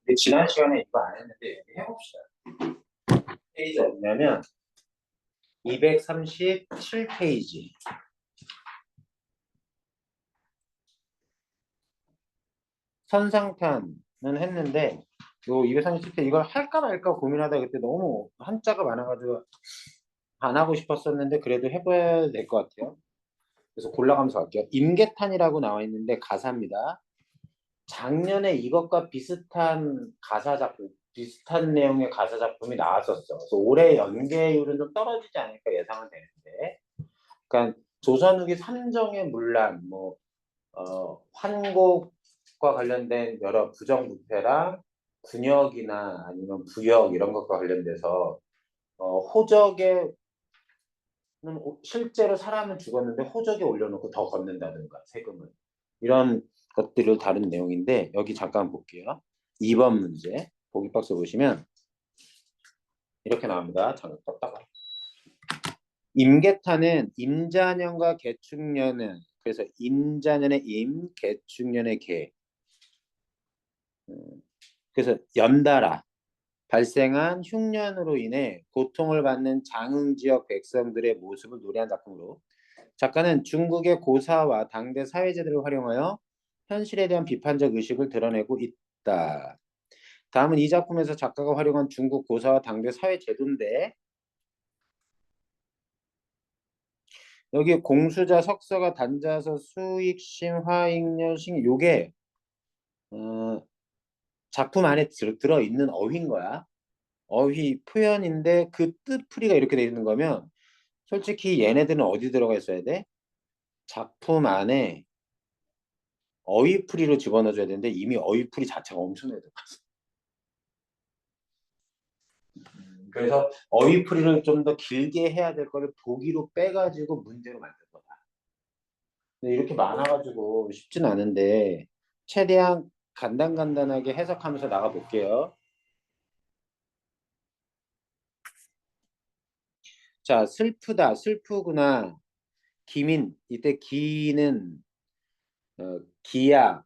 근데 지난 시간에 이거 안 했는데 해봅시다. 페이지 어디냐면 237페이지. 선상탄은 했는데 요 237페이지 이걸 할까 말까 고민하다 그때 너무 한자가 많아가지고 안 하고 싶었었는데 그래도 해봐야 될 것 같아요. 그래서 골라가면서 갈게요. 임계탄이라고 나와 있는데 가사입니다. 작년에 이것과 비슷한 가사 작품, 비슷한 내용의 가사 작품이 나왔었어. 그래서 올해 연계율은 좀 떨어지지 않을까 예상은 되는데, 그러니까 조선 후기 삼정의 문란, 환곡과 관련된 여러 부정부패랑 군역이나 아니면 부역 이런 것과 관련돼서 호적에 실제로 사람은 죽었는데 호적에 올려놓고 더 걷는다든가 세금을 이런 것들을 다룬 내용인데 여기 잠깐 볼게요. 2번 문제 보기 박스 보시면 이렇게 나옵니다. 잠깐 떴다가 임계타는 임자년과 개축년은 그래서 임자년의 임, 개축년의 개 그래서 연달아 발생한 흉년으로 인해 고통을 받는 장흥 지역 백성들의 모습을 노래한 작품으로 작가는 중국의 고사와 당대 사회제도를 활용하여 현실에 대한 비판적 의식을 드러내고 있다. 다음은 이 작품에서 작가가 활용한 중국 고사와 당대 사회제도인데 여기 공수자, 석서가, 단자서, 수익심, 화익년, 요게 작품 안에 들어있는 어휘인 거야. 어휘 표현인데 그 뜻풀이가 이렇게 돼 있는 거면 솔직히 얘네들은 어디 들어가 있어야 돼? 작품 안에 어휘풀이로 집어넣어줘야 되는데 이미 어휘풀이 자체가 엄청나게 들어갔어. 그래서 어휘풀이를 좀 더 길게 해야 될 거를 보기로 빼가지고 문제로 만든 거다. 근데 이렇게 많아가지고 쉽진 않은데 최대한 간단간단하게 해석하면서 나가볼게요. 자, 슬프다, 슬프구나. 기민, 이때 기는 기야,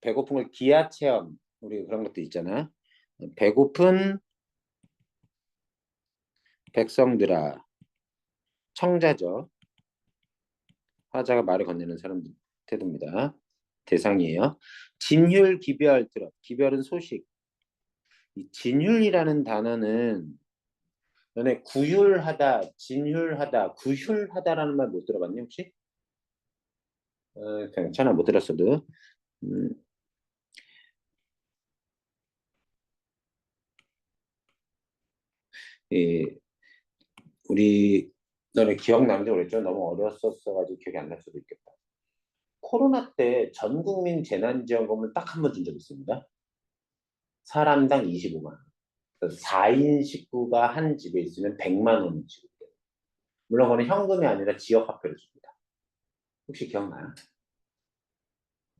배고픈 걸 기야 체험, 우리 그런 것도 있잖아. 배고픈 백성들아, 청자죠. 화자가 말을 건네는 사람 태도입니다. 대상이에요. 진율 기별 들어. 기별은 소식. 이 진율이라는 단어는 너네 구휼하다, 진율하다, 구휼하다라는 말 못 들어봤니 혹시? 괜찮아 못 들었어도. 음, 예, 우리 너네 기억나는지 모르겠죠? 너무 어렸었어가지고 기억이 안 날 수도 있겠다. 코로나 때 전 국민 재난지원금을 딱 한 번 준 적이 있습니다. 사람당 25만 원. 4인 식구가 한 집에 있으면 100만 원 지급돼요. 물론 그거는 현금이 아니라 지역화폐를 줍니다. 혹시 기억나요?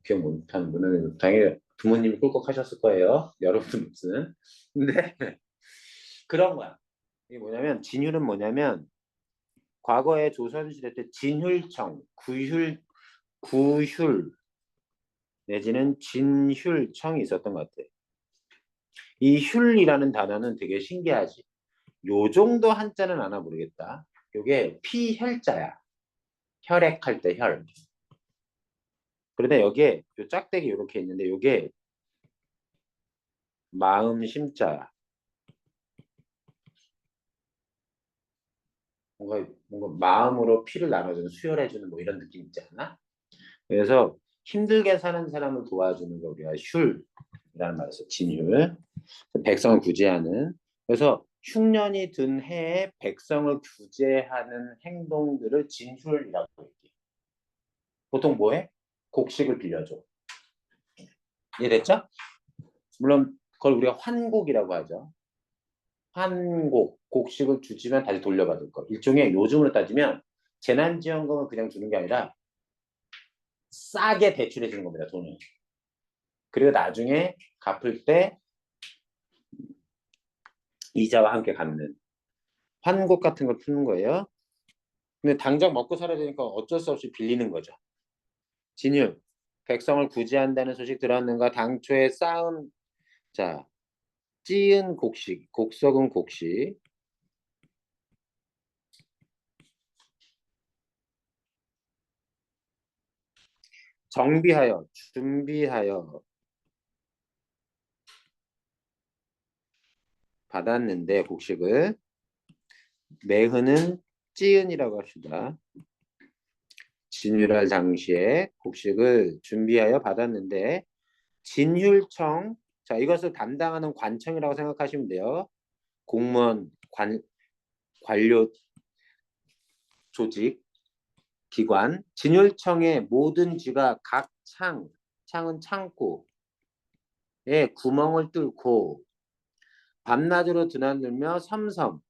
기억 못하는 분은 당연히 부모님이 꿀꺽하셨을 거예요. 여러분은 무슨. 근데 그런 거야. 이게 뭐냐면 진율은 뭐냐면 과거에 조선시대 때 진율청, 구휼 내지는 진휼청이 있었던 것 같아. 이 휼이라는 단어는 되게 신기하지. 요 정도 한자는 아나 모르겠다. 요게 피혈자야. 혈액할 때 혈. 그런데 여기에 요 짝대기 이렇게 있는데 요게 마음 심자야. 뭔가 마음으로 피를 나눠주는 수혈해주는 뭐 이런 느낌 있지 않나? 그래서 힘들게 사는 사람을 도와주는 거 우리가 흉이라는 말을 써. 진흉. 백성을 구제하는. 그래서 흉년이 든 해에 백성을 구제하는 행동들을 진술이라고 얘기해. 보통 뭐해? 곡식을 빌려줘. 이해됐죠? 물론 그걸 우리가 환곡이라고 하죠. 환곡, 곡식을 주지만 다시 돌려받을 거. 일종의 요즘으로 따지면 재난지원금을 그냥 주는 게 아니라 싸게 대출해 주는 겁니다. 돈을. 그리고 나중에 갚을 때 이자와 함께 갚는 환곡 같은 걸 푸는 거예요. 근데 당장 먹고 살아야 되니까 어쩔 수 없이 빌리는 거죠. 진율, 백성을 구제한다는 소식 들었는가? 당초에 쌓은, 자, 찌은 곡식, 곡석은 곡식. 정비하여, 준비하여 받았는데 곡식을 매흔은 찌은이라고 합시다. 진율할 당시에 곡식을 준비하여 받았는데 진율청, 자 이것을 담당하는 관청이라고 생각하시면 돼요. 공무원, 관료 조직, 기관. 진율청의 모든 쥐가 각 창은 창고에 구멍을 뚫고 밤낮으로 드나들며 섬섬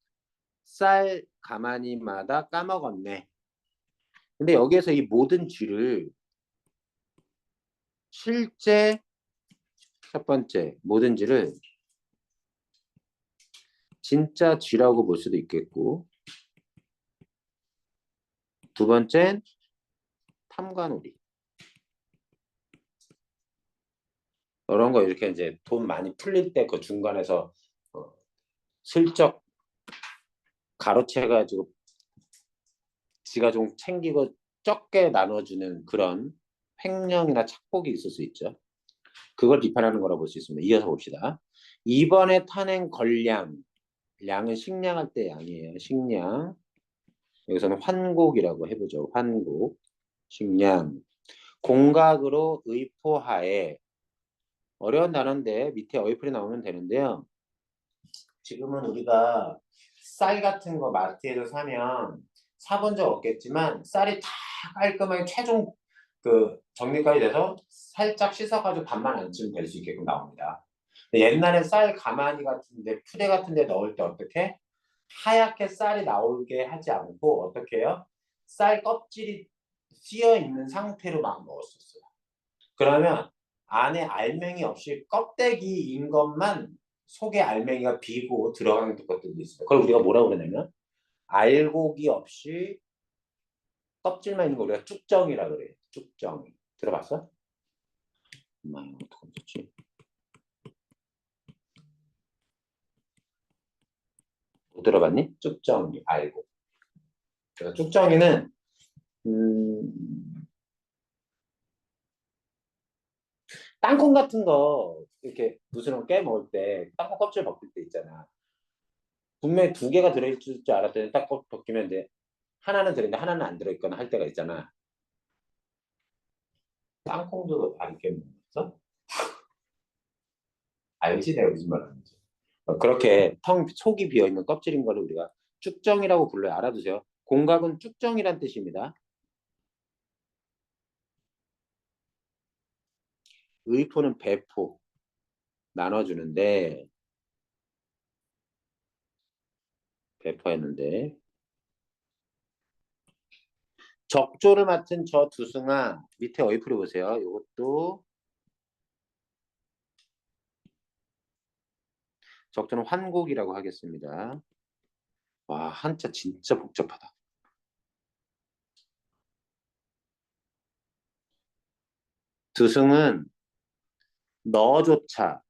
쌀 가마니마다 까먹었네. 근데 여기에서 이 모든 쥐를 실제 첫 번째 모든 쥐를 진짜 쥐라고 볼 수도 있겠고, 두 번째 탐관오리. 이런 거 이렇게 이제 돈 많이 풀릴 때 그 중간에서 슬쩍 가로채가지고 지가 좀 챙기고 적게 나눠주는 그런 횡령이나 착복이 있을 수 있죠. 그걸 비판하는 거라고 볼 수 있습니다. 이어서 봅시다. 이번에 탄핵 걸량, 량은 식량할 때 양이에요. 식량. 여기서는 환곡이라고 해보죠. 환곡, 식량. 공각으로 의포하에, 어려운 단어인데 밑에 어휘풀이 나오면 되는데요. 지금은 우리가 쌀 같은 거 마트에서 사면 사본 적 없겠지만 쌀이 다 깔끔하게 최종 그 정리까지 돼서 살짝 씻어가지고 밥만 안 찌면 될 수 있게끔 나옵니다. 근데 옛날에 쌀 가마니 같은데 푸대 같은데 넣을 때 어떻게 하얗게 쌀이 나오게 하지 않고 어떻게 해요? 쌀 껍질이 씌어 있는 상태로 막 넣었었어요. 그러면 안에 알맹이 없이 껍데기인 것만 속에 알맹이가 비고 들어가는 것들도 있어요. 그걸 우리가 뭐라고 그러냐면 알곡이 없이 껍질만 있는 거 우리가 쭉정이라 그래요. 쭉정이. 들어봤어? 이거 어떻게 썼지? 못 들어봤니? 쭉정이 알곡. 그래서 쭉정이는 땅콩 같은 거 이렇게 부스럼 깨 먹을 때 땅콩 껍질 벗길 때 있잖아. 분명히 두 개가 들어있을 줄 알았더니 딱 벗기면 이제 하나는 들어있는데 하나는 안 들어있거나 할 때가 있잖아. 땅콩도 안 깨먹었어? 알지 내가 무슨 말 하는지. 그렇게 텅 속이 비어있는 껍질인 거를 우리가 쭉정이라고 불러요. 알아두세요. 공각은 쭉정이란 뜻입니다. 의포는 배포 나눠주는데 배포했는데 적조를 맡은 저 두승아 밑에 어휘풀이 보세요. 이것도 적조는 환곡이라고 하겠습니다. 와 한자 진짜 복잡하다. 두승은 너조차.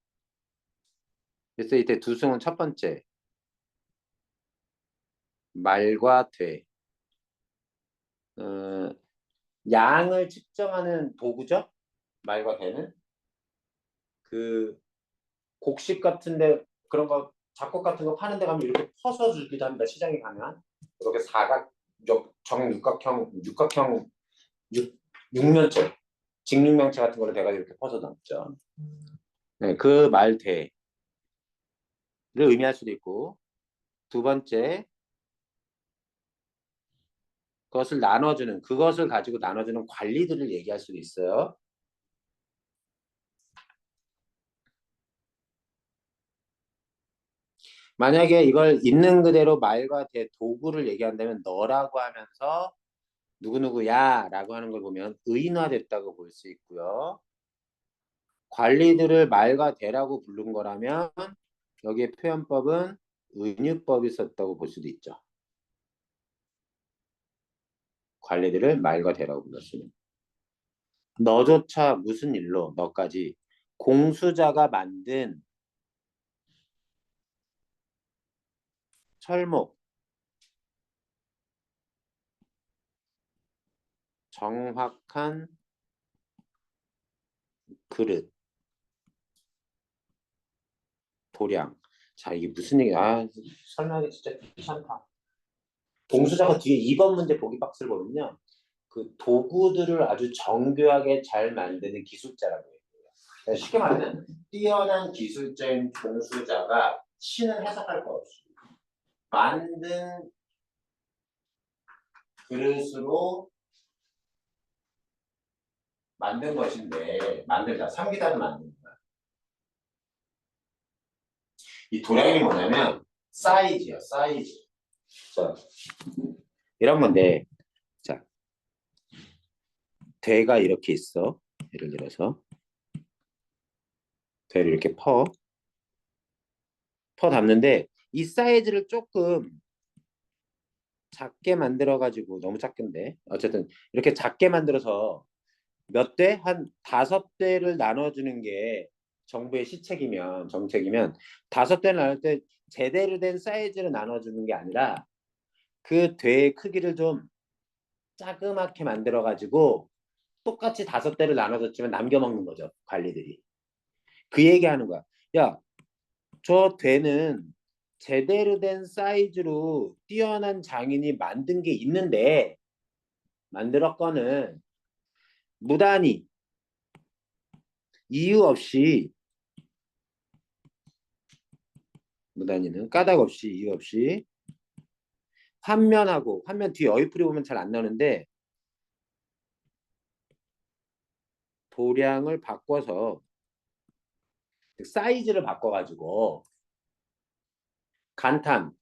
그래서 이때 두승은 첫 번째 말과 돼. 어, 양을 측정하는 도구죠. 말과 되는 그 곡식 같은데 그런 거 작곡 같은 거 파는 데 가면 이렇게 퍼서 주기도 합니다. 시장에 가면 이렇게 정육각형 육면체 직육면체 같은 거를 내가 이렇게 퍼서 담죠. 네, 그 말대를 의미할 수도 있고, 두 번째 그것을 가지고 나눠주는 관리들을 얘기할 수도 있어요. 만약에 이걸 있는 그대로 말과 대 도구를 얘기한다면 너라고 하면서 누구누구야 라고 하는 걸 보면 의인화됐다고 볼 수 있고요. 관리들을 말과 대라고 부른 거라면 여기에 표현법은 은유법이 있었다고 볼 수도 있죠. 관리들을 말과 대라고 불렀습니다. 너조차 무슨 일로 너까지 공수자가 만든 철목 정확한 그릇 도량. 자, 이게 무슨 얘기야? 설명하기 진짜 귀찮다. 공수자가 뒤에 2번 문제 보기 박스를 보면요, 그 도구들을 아주 정교하게 잘 만드는 기술자라고 해요. 그러니까 쉽게 말하면 뛰어난 기술자인 공수자가 신은 해석할 거 없이 만든 그릇으로 만든 것인데, 만들다, 삼기다를 만든다. 이 도량이 뭐냐면 사이즈야, 사이즈. 자, 이런 건데, 자, 대가 이렇게 있어. 예를 들어서 대를 이렇게 퍼 담는데 이 사이즈를 조금 작게 만들어 가지고, 너무 작겠는데 어쨌든 이렇게 작게 만들어서 몇 대? 한 5대를 나눠주는 게 정부의 시책이면, 정책이면 5대를 나눌 때 제대로 된 사이즈를 나눠주는 게 아니라 그 대의 크기를 좀 자그맣게 만들어 가지고 똑같이 5대를 나눠줬지만 남겨먹는 거죠, 관리들이. 그 얘기하는 거야. 야, 저 대는 제대로 된 사이즈로 뛰어난 장인이 만든 게 있는데 만들었거는 무단히 이유 없이, 무단히는 까닭 없이 이유 없이 환면하고, 환면 뒤에 어휘풀이 보면 잘 안 나오는데 도량을 바꿔서 사이즈를 바꿔가지고 간탐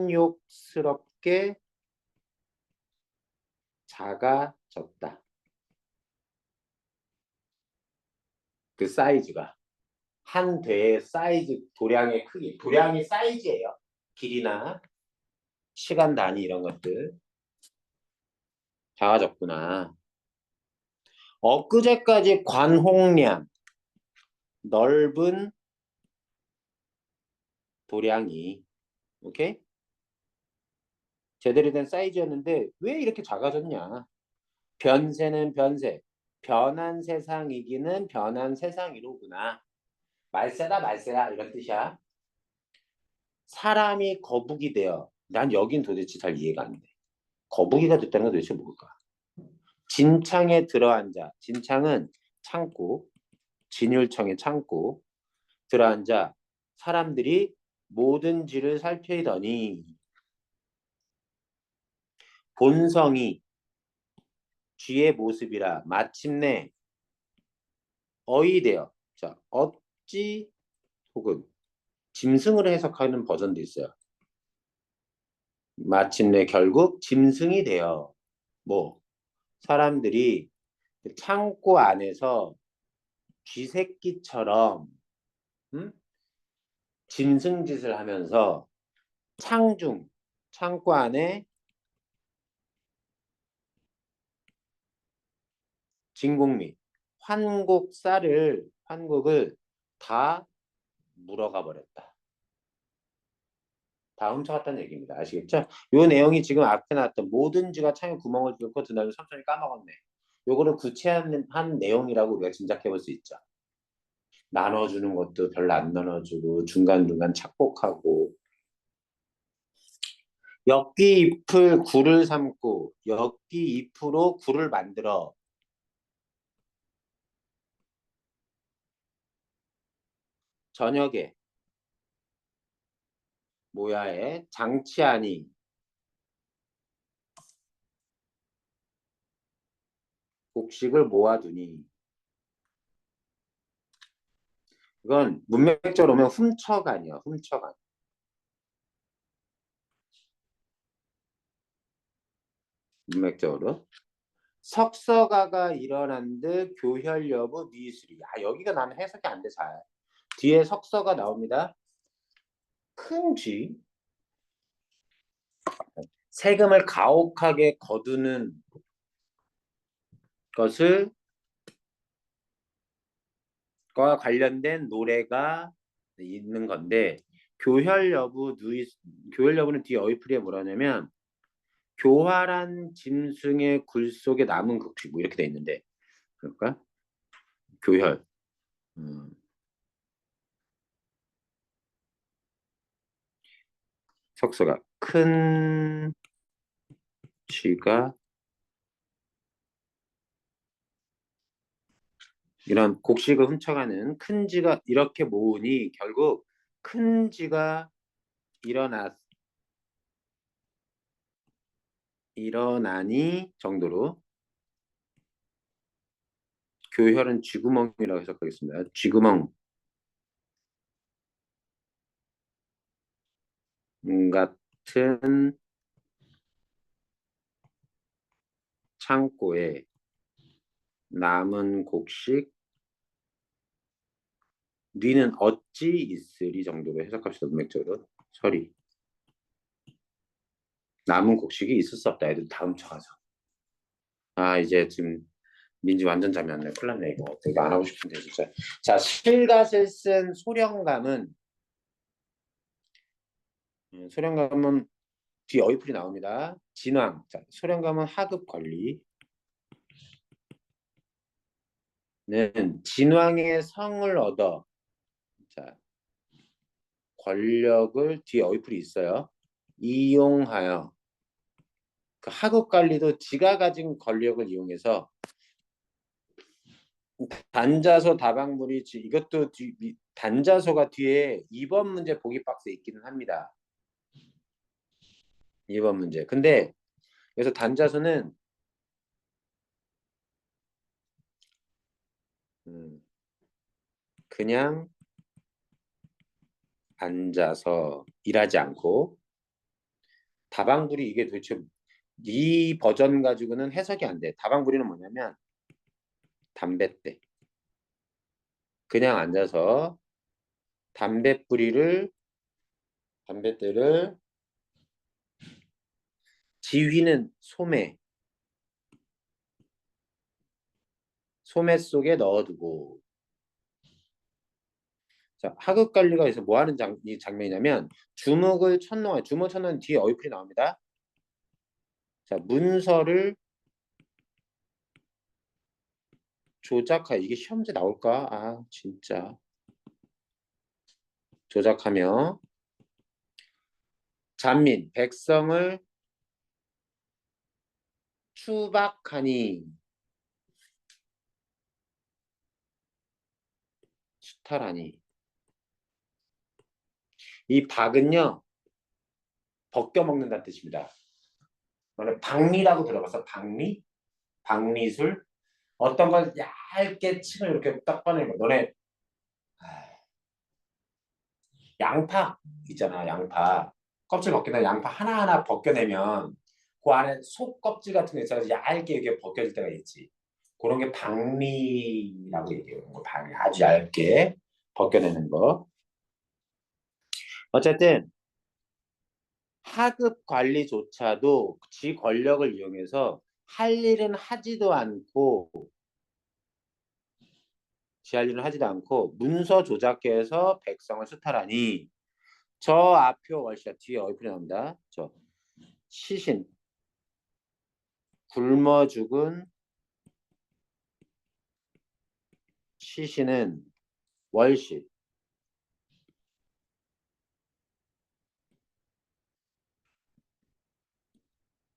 탐욕스럽게 작아졌다. 그 사이즈가 한 대의 사이즈, 도량의 크기, 도량이 사이즈예요. 길이나 시간 단위 이런 것들. 작아졌구나. 엊그제까지 관홍량, 넓은 도량이, 오케이? 제대로 된 사이즈였는데 왜 이렇게 작아졌냐? 변세는 변세. 변한 세상이기는 변한 세상이로구나. 말세다 말세야, 이런 뜻이야. 사람이 거북이 되어. 난 여긴 도대체 잘 이해가 안 돼. 거북이가 됐다는 건 도대체 뭘까? 진창에 들어앉아. 진창은 창고, 진율청의 창고. 들어앉아 사람들이 모든 지를 살피더니 본성이 쥐의 모습이라 마침내 어이되어. 자, 어찌 혹은 짐승을 해석하는 버전도 있어요. 마침내 결국 짐승이 되어, 뭐 사람들이 창고 안에서 쥐새끼처럼 짐승짓을 하면서 창중, 창고 안에 진공 및 환곡을 다 물어가 버렸다. 다 훔쳐갔다는 얘기입니다. 아시겠죠? 요 내용이 지금 앞에 나왔던 모든 쥐가 창에 구멍을 뚫고 드나면 천천히 까먹었네. 요거를 구체한 내용이라고 우리가 짐작해 볼 수 있죠. 나눠주는 것도 별로 안 나눠주고 중간중간 착복하고, 엽기 잎을 굴을 삶고 엽기 잎으로 굴을 만들어 저녁에 모야에 장치하니 곡식을 모아두니. 이건 문맥적으로 보면 훔쳐가니야, 훔쳐가. 문맥적으로. 석서가가 일어난 듯 교혈 여부 미술이. 아, 여기가 나는 해석이 안 돼, 잘. 뒤에 석서가 나옵니다. 큰 쥐, 세금을 가혹하게 거두는 것을 과 관련된 노래가 있는 건데 교혈 여부는 뒤에 어휘풀이에 뭐라냐면 교활한 짐승의 굴 속에 남은 곡식 뭐 이렇게 돼 있는데 그럴까? 교혈 석서가 큰 쥐가 이런 곡식을 훔쳐가는 큰 쥐가 이렇게 모으니 결국 큰 쥐가 일어나니 정도로 교혈은 쥐구멍이라고 해석하겠습니다. 쥐구멍 같은 창고에 남은 곡식 니는 어찌 있으리 정도로 해석합시다. 문맥적으로 서리 남은 곡식이 있을 수 없다. 애들 다 훔쳐가서 이제 지금 민지 완전 잠이 안 나요. 큰일 났네 이거 안 하고 싶은데 진짜. 자 실갓을 쓴 소령감은 뒤 어휘풀이 나옵니다. 진왕. 자, 소령감은 하급 관리는 진왕의 성을 얻어 자 권력을 뒤에 어휘풀이 있어요. 이용하여 그 하급 관리도 지가 가진 권력을 이용해서 단자소 다방물이 이것도 단자소가 뒤에 2번 문제 보기 박스에 있기는 합니다. 2번 문제. 근데 그래서 단자소는 그냥 앉아서 일하지 않고 다방불이 이게 도대체 이 버전 가지고는 해석이 안 돼. 다방불이는 뭐냐면 담뱃대. 그냥 앉아서 담뱃대를 지휘는 소매 속에 넣어두고 자, 하급 관리가 있어 뭐 하는 이 장면이냐면 주묵을 천농 뒤에 어휘풀이 나옵니다. 자, 문서를 조작하여 이게 시험제 나올까? 진짜 조작하며 잔민 백성을 추박하니 수탈하니 이 박은요 벗겨 먹는다는 뜻입니다. 너네 박리라고 들어봤어? 박리술? 어떤 걸 얇게 치면 이렇게 딱 꺼내는 거. 너네 양파 있잖아. 양파 껍질 벗겨내 양파 하나하나 벗겨내면 그 안에 속 껍질 같은 거 있어서 얇게 이렇게 벗겨질 때가 있지. 그런 게 박리라고 얘기해요. 박리 아주 얇게 벗겨내는 거. 어쨌든 하급 관리조차도 지 권력을 이용해서 할 일은 하지도 않고 지할 일은 하지도 않고 문서 조작해서 백성을 수탈하니 저 앞표 월시가 뒤에 어이풀이 나옵니다. 저 시신 굶어 죽은 시신은 월시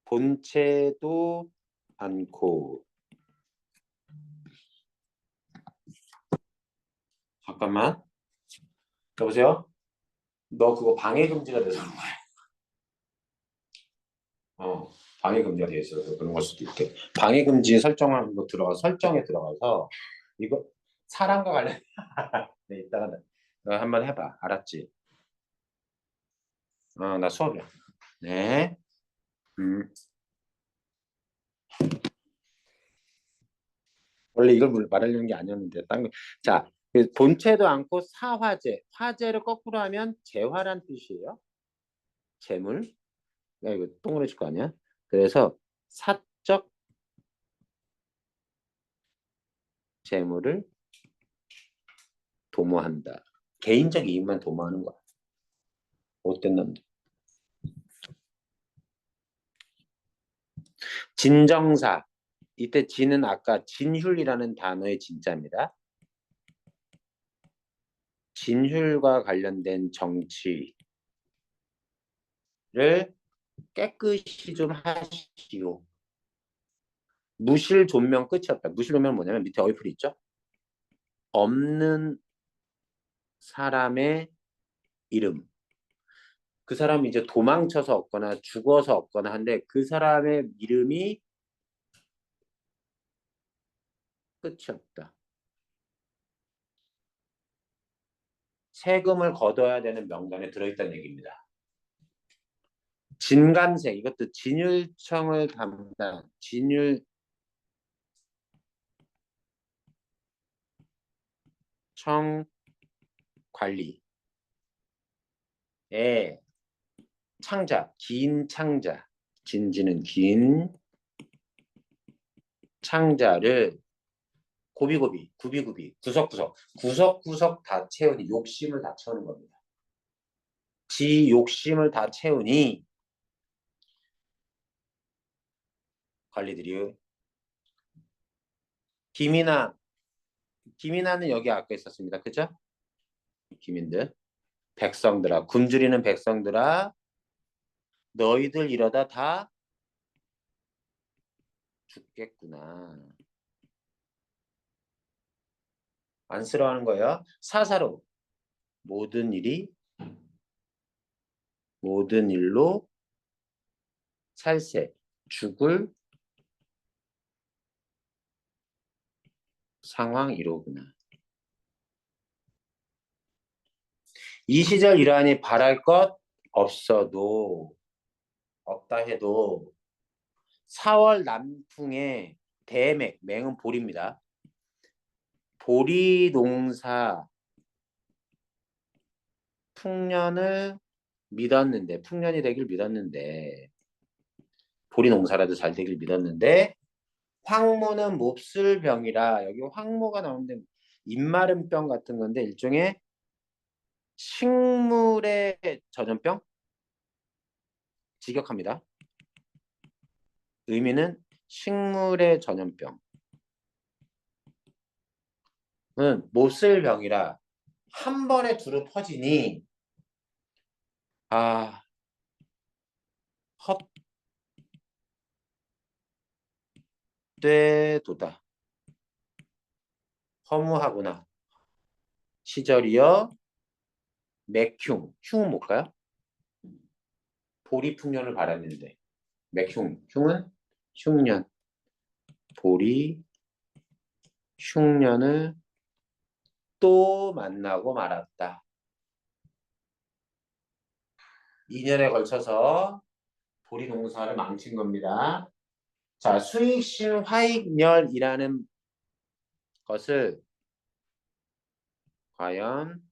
본체도 않고 잠깐만 여보세요? 너 그거 방해 금지가 돼서 그런 거야. 방해 금지가 돼 있어서 그런 걸 수도 있대. 방해 금지 설정하는 거 설정에 들어가서 이거 사람과 관련 네, 이따가 너 한번 해봐. 알았지? 나 수업이야. 네. 음. 원래 이걸 말하려는 게 아니었는데 딴 거. 자, 본체도 않고 사화재. 화재를 거꾸로 하면 재화란 뜻이에요. 재물. 야, 이거 동그라질 거 아니야? 그래서 사적 재물을 도모한다. 개인적 이익만 도모하는 거야. 못된 놈들. 진정사. 이때 진은 아까 진휼이라는 단어의 진짜입니다. 진휼과 관련된 정치를 깨끗이 좀 하시오. 무실 존명 끝이 없다. 무실 존명은 뭐냐면 밑에 어휘풀이 있죠? 없는 사람의 이름. 그 사람이 이제 도망쳐서 없거나 죽어서 없거나 한데 그 사람의 이름이 끝이 없다. 세금을 걷어야 되는 명단에 들어있다는 얘기입니다. 진감세, 이것도 진율청을 담당, 진율청 관리의 창자, 긴 창자, 진지는 긴 창자를 고비고비, 구비구비, 구석구석, 구석구석 다 채우니 욕심을 다 채우는 겁니다. 지 욕심을 다 채우니 관리들이 김이나 김이나는 여기 아까 있었습니다. 그죠? 김인들 백성들아 굶주리는 백성들아 너희들 이러다 다 죽겠구나. 안쓰러워하는 거예요. 사사로 모든 일이 모든 일로 살세 죽을 상황이로구나. 이 시절 이러하니 바랄 것 없어도 없다 해도 4월 남풍에 대맥, 맹은 보리입니다. 보리 농사 풍년을 믿었는데 풍년이 되길 믿었는데 보리 농사라도 잘 되길 믿었는데 황무는 몹쓸 병이라 여기 황무가 나오는데 입마른 병 같은 건데 일종의 식물의 전염병 직역합니다. 의미는 식물의 전염병은 몹쓸 병이라 한 번에 두루 퍼지니 아 헛되도다 허무하구나 시절이여 맥흉 흉은 뭘까요? 보리 풍년을 바랐는데 맥흉 흉은 흉년 보리 흉년을 또 만나고 말았다. 2년에 걸쳐서 보리 농사를 망친 겁니다. 자, 수익신 화익렬이라는 것을 과연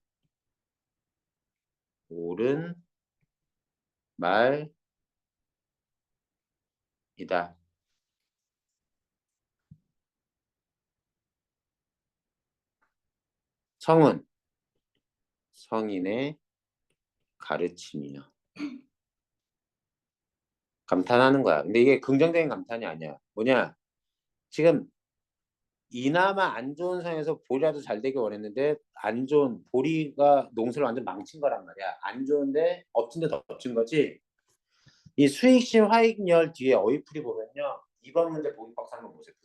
옳은 말이다. 성은 성인의 가르침이요. 감탄하는 거야. 근데 이게 긍정적인 감탄이 아니야. 뭐냐? 지금 이나마 안 좋은 상황에서 보리라도 잘 되길 원했는데 안 좋은 보리가 농사를 완전 망친 거란 말이야. 안 좋은데 엎친 데 덮친 거지. 이 수익신 화익렬 뒤에 어휘풀이 보면요. 이번 문제 보기박스 한번 보세요.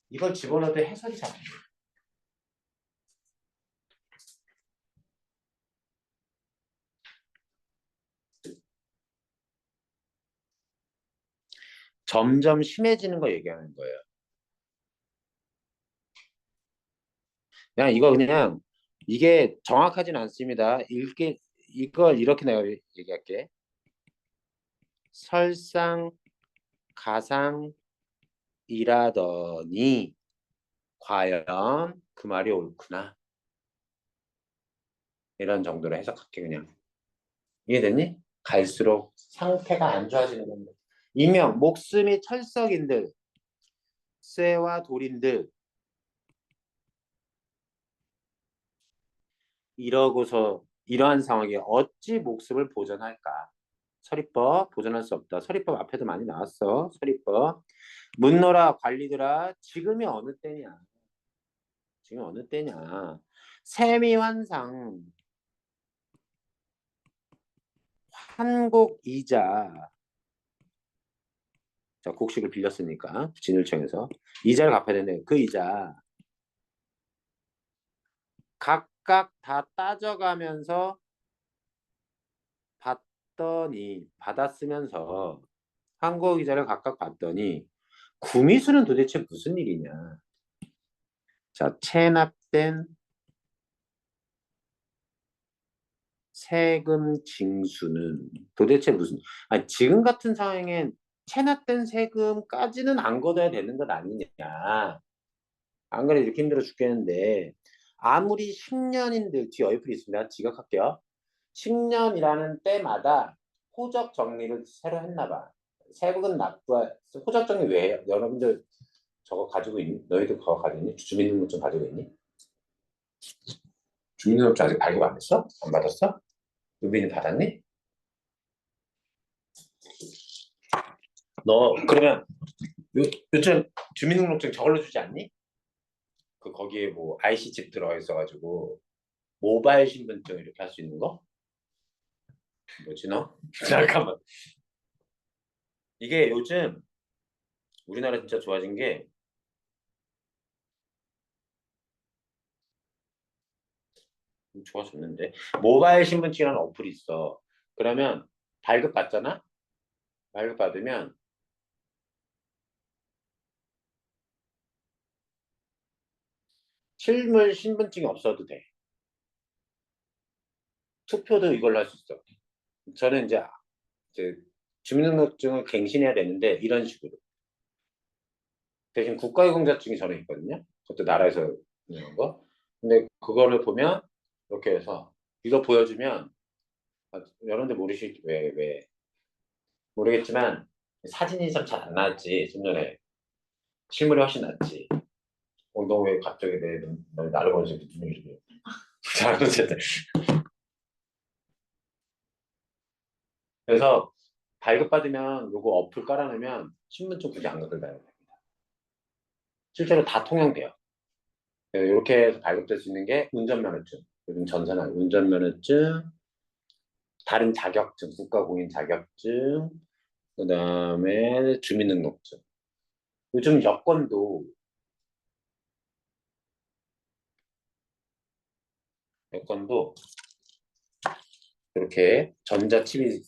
이걸 집어넣어도 해석이 잘 안 돼요. 점점 심해지는 거 얘기하는 거예요. 그냥 이거 그냥 이게 정확하진 않습니다. 이걸 이렇게 내가 얘기할게. 설상가상이라더니 과연 그 말이 옳구나. 이런 정도로 해석할게 그냥. 이해됐니? 갈수록 상태가 안 좋아지는 겁니다. 이명 목숨이 철석인들 쇠와 돌인들 이러고서 이러한 상황에 어찌 목숨을 보전할까? 서리법 보전할 수 없다. 서리법 앞에도 많이 나왔어. 서리법 문노라 관리들아 지금이 어느 때냐? 지금 어느 때냐? 세미환상 한곡이자 자 곡식을 빌렸으니까 진율청에서 이자를 갚아야 되는데 그 이자 각각 다 따져가면서 받았으면서 한국 이자를 각각 받더니 구미수는 도대체 무슨 일이냐? 자, 체납된 세금 징수는 도대체 무슨 아니 지금 같은 상황엔 체납된 세금까지는 안 걷어야 되는 것 아니냐? 안 그래 이렇게 힘들어 죽겠는데 아무리 10년인들 뒤에 어이플이 있습니다. 지각할게요. 10년이라는 때마다 호적 정리를 새로 했나 봐. 세금은 호적 정리 왜 해요? 여러분들 저거 가지고 있니? 너희들 그거 가지고 있니? 주민등록증 가지고 있니? 주민등록증 아직 발급 안 했어? 안 받았어? 유빈이 받았니? 너 그러면 요즘 주민등록증 저걸로 주지 않니? 그 거기에 뭐 IC칩 들어가 있어가지고 모바일 신분증 이렇게 할 수 있는 거? 뭐지 너? 잠깐만. 이게 요즘 우리나라 진짜 좋아진 게 좋아졌는데 모바일 신분증이라는 어플이 있어. 그러면 발급 받잖아? 발급 받으면 실물 신분증이 없어도 돼. 투표도 이걸로 할 수 있어. 저는 이제 주민등록증을 갱신해야 되는데 이런 식으로 대신 국가유공자증이 저는 있거든요. 그것도 나라에서 그냥 거. 근데 그거를 보면 이렇게 해서 이거 보여주면 여러분들 모르시 왜 모르겠지만 사진이 참 잘 안 나왔지. 좀 전에 실물이 훨씬 낫지. 너 왜 갑자기 나를 보면서 무슨 일이야? 자, 어쨌든 그래서 발급받으면 요거 어플 깔아놓으면 신분증 굳이 안 갖고 다녀요. 실제로 다 통용돼요. 이렇게 해서 발급될 수 있는 게 운전면허증. 요즘 전산화 운전면허증, 다른 자격증, 국가공인 자격증, 그 다음에 주민등록증. 요즘 여권도 이렇게 전자칩이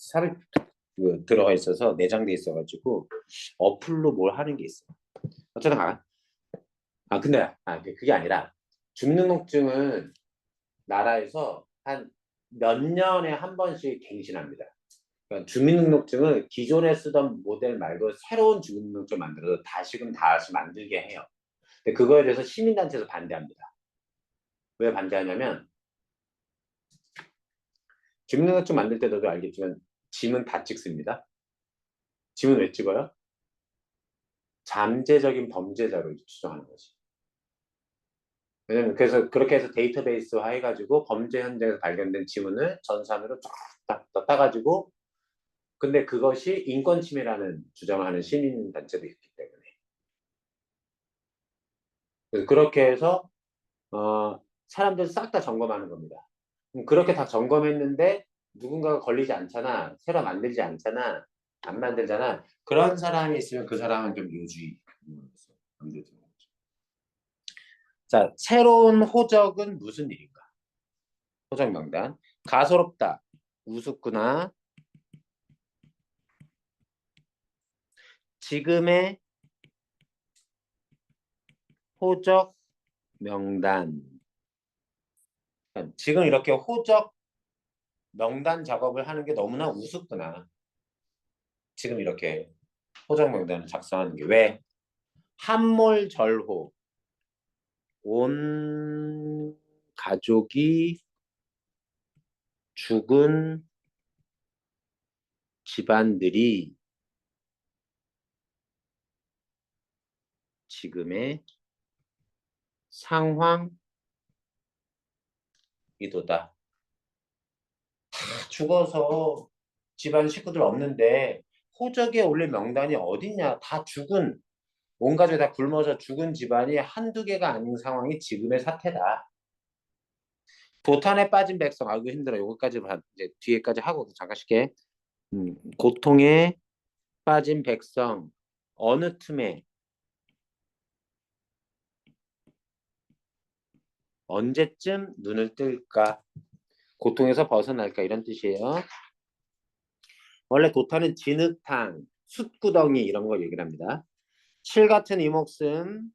들어가 있어서 내장돼 있어가지고 어플로 뭘 하는 게 있어. 어쨌든 근데 그게 아니라 주민등록증은 나라에서 한 몇 년에 한 번씩 갱신합니다. 그러니까 주민등록증은 기존에 쓰던 모델 말고 새로운 주민등록증 만들어서 다시 만들게 해요. 근데 그거에 대해서 시민단체에서 반대합니다. 왜 반대하냐면 주민등록증 만들 때 너도 알겠지만 짐은 다 찍습니다. 짐은 왜 찍어요? 잠재적인 범죄자로 추정하는 거지. 왜냐면 그래서 그렇게 해서 데이터베이스화 해가지고 범죄 현장에서 발견된 지문을 전산으로 쫙 따가지고 근데 그것이 인권 침해라는 주장을 하는 시민단체도 있기 때문에 그래서 그렇게 해서 사람들 싹 다 점검하는 겁니다. 그렇게 다 점검했는데 누군가가 걸리지 않잖아. 새로 만들지 않잖아. 안 만들잖아. 그런 사람이 있으면 그 사람은 좀 유주의. 자, 새로운 호적은 무슨 일인가? 호적 명단. 가소롭다. 우습구나. 지금의 호적 명단. 지금 이렇게 호적 명단 작업을 하는 게 너무나 우습구나. 지금 이렇게 호적 명단을 작성하는 게 왜? 함몰절호. 온 가족이 죽은 집안들이 지금의 상황이도다. 죽어서 집안 식구들 없는데 호적에 올릴 명단이 어딨냐. 다 죽은 온 가족이 다 굶어서 죽은 집안이 한두 개가 아닌 상황이 지금의 사태다. 도탄에 빠진 백성. 아이고 힘들어. 요거까지 이제 뒤에까지 하고 잠깐 쉴게. 고통에 빠진 백성 어느 틈에 언제쯤 눈을 뜰까? 고통에서 벗어날까? 이런 뜻이에요. 원래 도탄은 진흙탕, 숯구덩이 이런 걸 얘기를 합니다. 칠 같은 이목숨,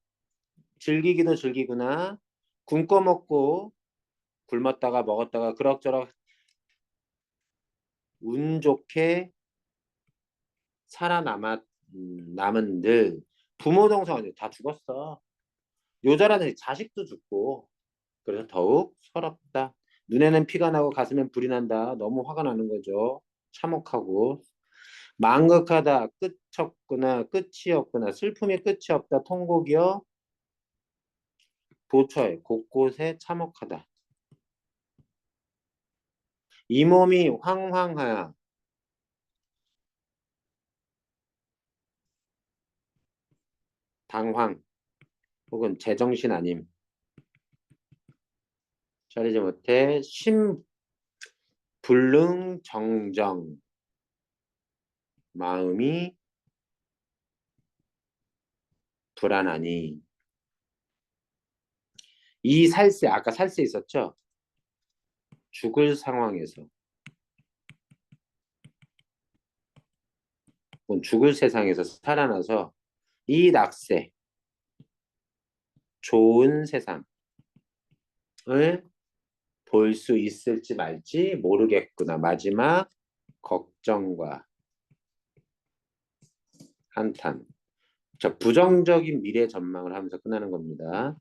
즐기기도 즐기구나. 굶고 먹고 굶었다가 먹었다가 그럭저럭 운 좋게 살아남았 남은들 부모 동생들 다 죽었어. 요자라는 자식도 죽고 그래서 더욱 서럽다. 눈에는 피가 나고 가슴엔 불이 난다. 너무 화가 나는 거죠. 참혹하고 망극하다. 끝이 없구나. 슬픔이 끝이 없다. 통곡이여 도처에 곳곳에 참혹하다. 이 몸이 황황하야. 당황 혹은 제정신 아님. 차리지 못해 심불능정정 마음이 불안하니 이 살세 아까 살세 있었죠? 죽을 상황에서 혹은 죽을 세상에서 살아나서 이 낙세 좋은 세상을 볼 수 있을지 말지 모르겠구나. 마지막 걱정과 한탄. 자, 부정적인 미래 전망을 하면서 끝나는 겁니다.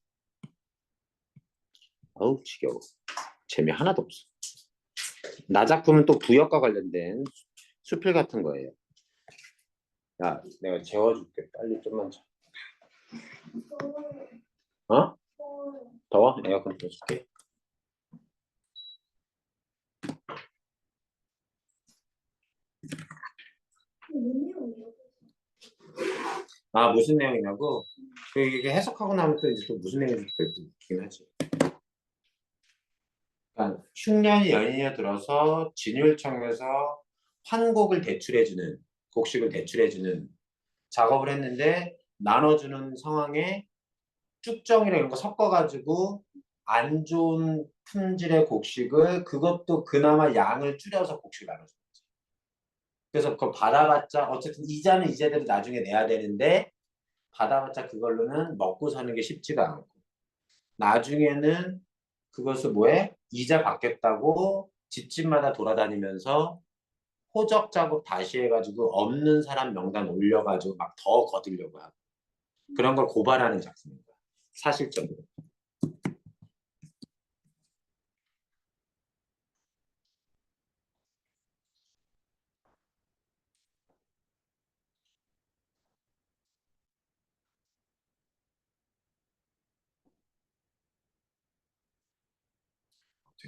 어우 지겨워. 재미 하나도 없어. 나 작품은 또 부역과 관련된 수필 같은 거예요. 야, 내가 재워줄게. 빨리 좀만 자. 어? 더워? 에어컨 틀어줄게. 아, 무슨 내용이냐고? 이게 해석하고 나면 또 이제 또 무슨 내용인지 듣긴 하지. 그러니까 흉년이 연이어 들어서 진율청에서 환곡을 대출해주는, 곡식을 대출해주는 작업을 했는데 나눠주는 상황에 쭉정이랑 이런 거 섞어가지고 안 좋은 품질의 곡식을 그것도 그나마 양을 줄여서 곡식을 나눠줘. 그래서 그걸 받아봤자 어쨌든 이자는 이자대로 나중에 내야 되는데 받아봤자 그걸로는 먹고 사는 게 쉽지가 않고 나중에는 그것을 뭐해? 이자 받겠다고 집집마다 돌아다니면서 호적 작업 다시 해가지고 없는 사람 명단 올려가지고 막 더 거두려고 하고 그런 걸 고발하는 작품입니다. 사실적으로.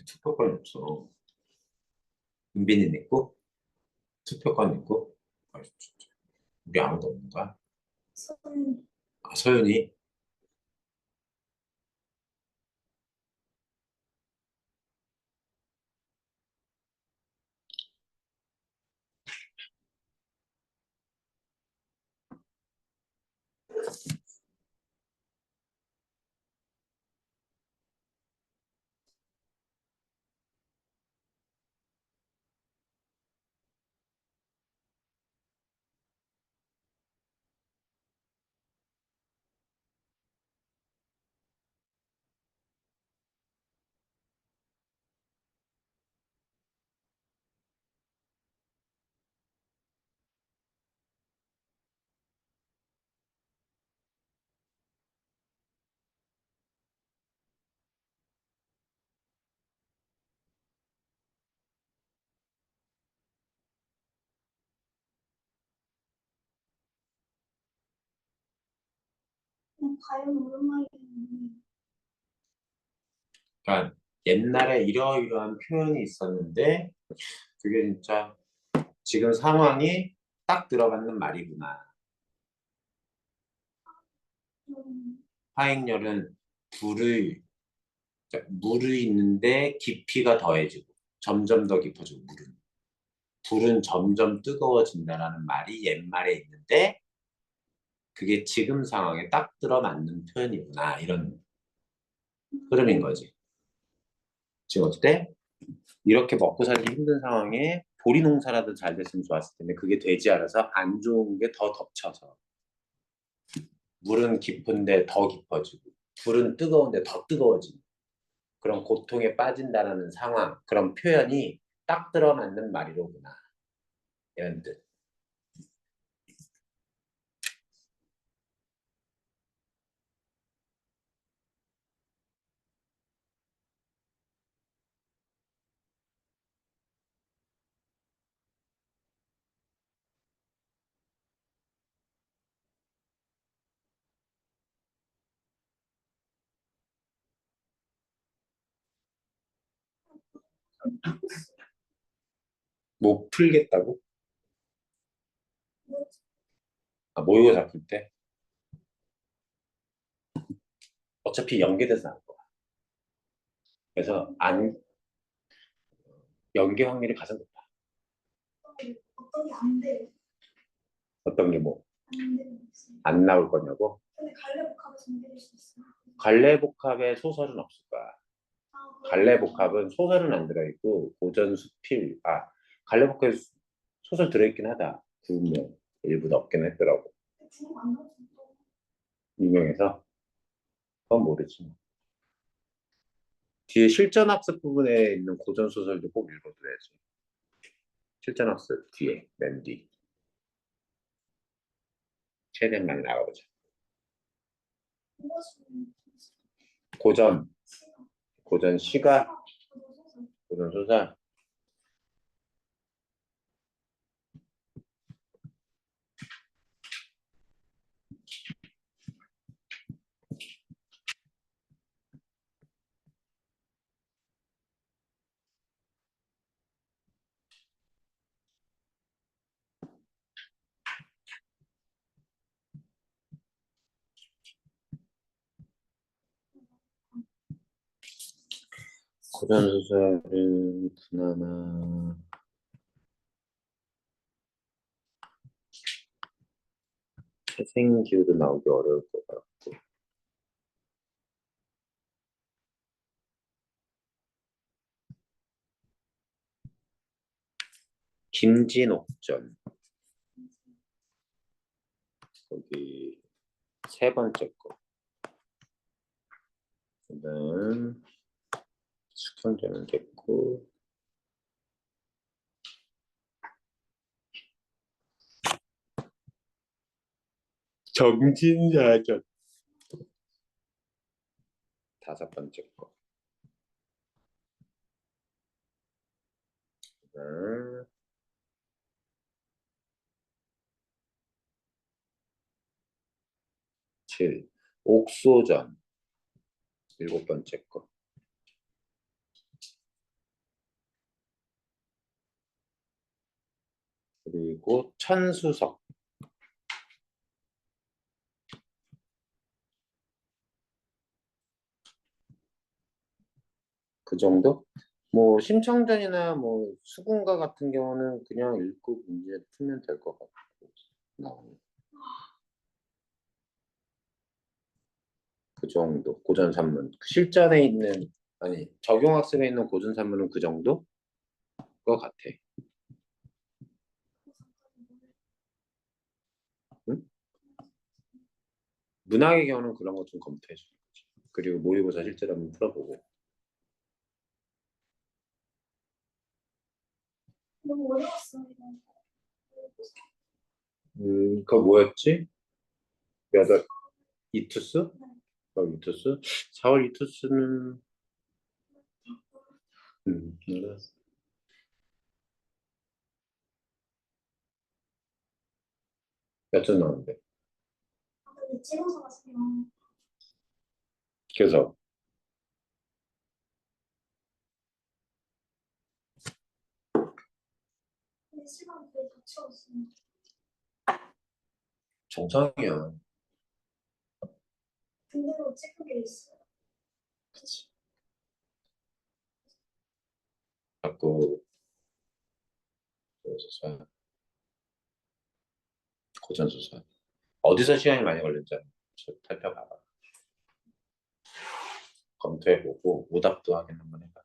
투표권이 없어. 윤빈이 있고 투표권 있고 아, 진짜. 우리 아무도 없는 거야? 아, 서윤이? 과연 오랜만이네. 그러니까 옛날에 이러이러한 표현이 있었는데 그게 진짜 지금 상황이 딱 들어맞는 말이구나. 음, 화행열은 불을 물이 있는데 깊이가 더해지고 점점 더 깊어지고 불은 점점 뜨거워진다라는 말이 옛말에 있는데 그게 지금 상황에 딱 들어맞는 표현이구나 이런 흐름인 거지. 지금 어때? 이렇게 먹고 살기 힘든 상황에 보리 농사라도 잘 됐으면 좋았을 텐데 그게 되지 않아서 안 좋은 게 더 덮쳐서 물은 깊은데 더 깊어지고 불은 뜨거운데 더 뜨거워지고 그런 고통에 빠진다라는 상황 그런 표현이 딱 들어맞는 말이로구나 이런 뜻. 못 풀겠다고? 아, 모의고사 풀 때? 어차피 연계돼서 나올 거야. 그래서 안 연계 확률이 가장 높아. 어떤 게 안 돼. 어떤 게 뭐 안 돼. 안 나올 거냐고? 근데 갈래복합에 전개될 수 있어. 갈래복합에 소설은 없을 거야. 아, 갈래복합은 소설은 안 들어있고 고전 수필 갈래복합에 소설 들어있긴 하다. 구뭐 일부 넣긴 했더라고. 주로 만들어서 또 유명해서 그건 모르지. 뒤에 실전학습 부분에 있는 고전 소설도 꼭 읽어둬야지. 실전학습 뒤에 맨 뒤. 최대한 많이 나가보자. 무엇이든 고전 고전 시가 소설. 고전 소설 고전 소설은 그나마 태생기후도 나오기 어려울 것 같고 김진옥전 거기 세 번째 거 그다음 숙성전은 됐고 정진사전 다섯 번째 거 그다음 7 옥소전 일곱 번째 거 그리고 천수석 그 정도? 뭐 심청전이나 뭐 수군가 같은 경우는 그냥 읽고 문제 풀면 될 것 같고 나오는 그 정도 고전 산문 실전에 있는 아니 적용학습에 있는 고전 산문은 그 정도 것 같아. 응? 문학의 경우는 그런 거 좀 검토해 주는 거지. 그리고 모의고사 실제로 한번 풀어보고. 너무 어려웠어 이거. 그거 뭐였지? 여덟 이투스? 이투스? 4월 이투스는 알았어. 몇점 나오는데? 근데 찍어서 갔으면 그래서 근데 시간 거의 다 채웠습니다. 정상이야. 근데로 찍은 게 있어요. 그치. 자꾸 소설, 고전소설. 어디서 시간이 많이 걸린지 살펴봐봐. 검토해보고 오답도 확인 한번 해봐.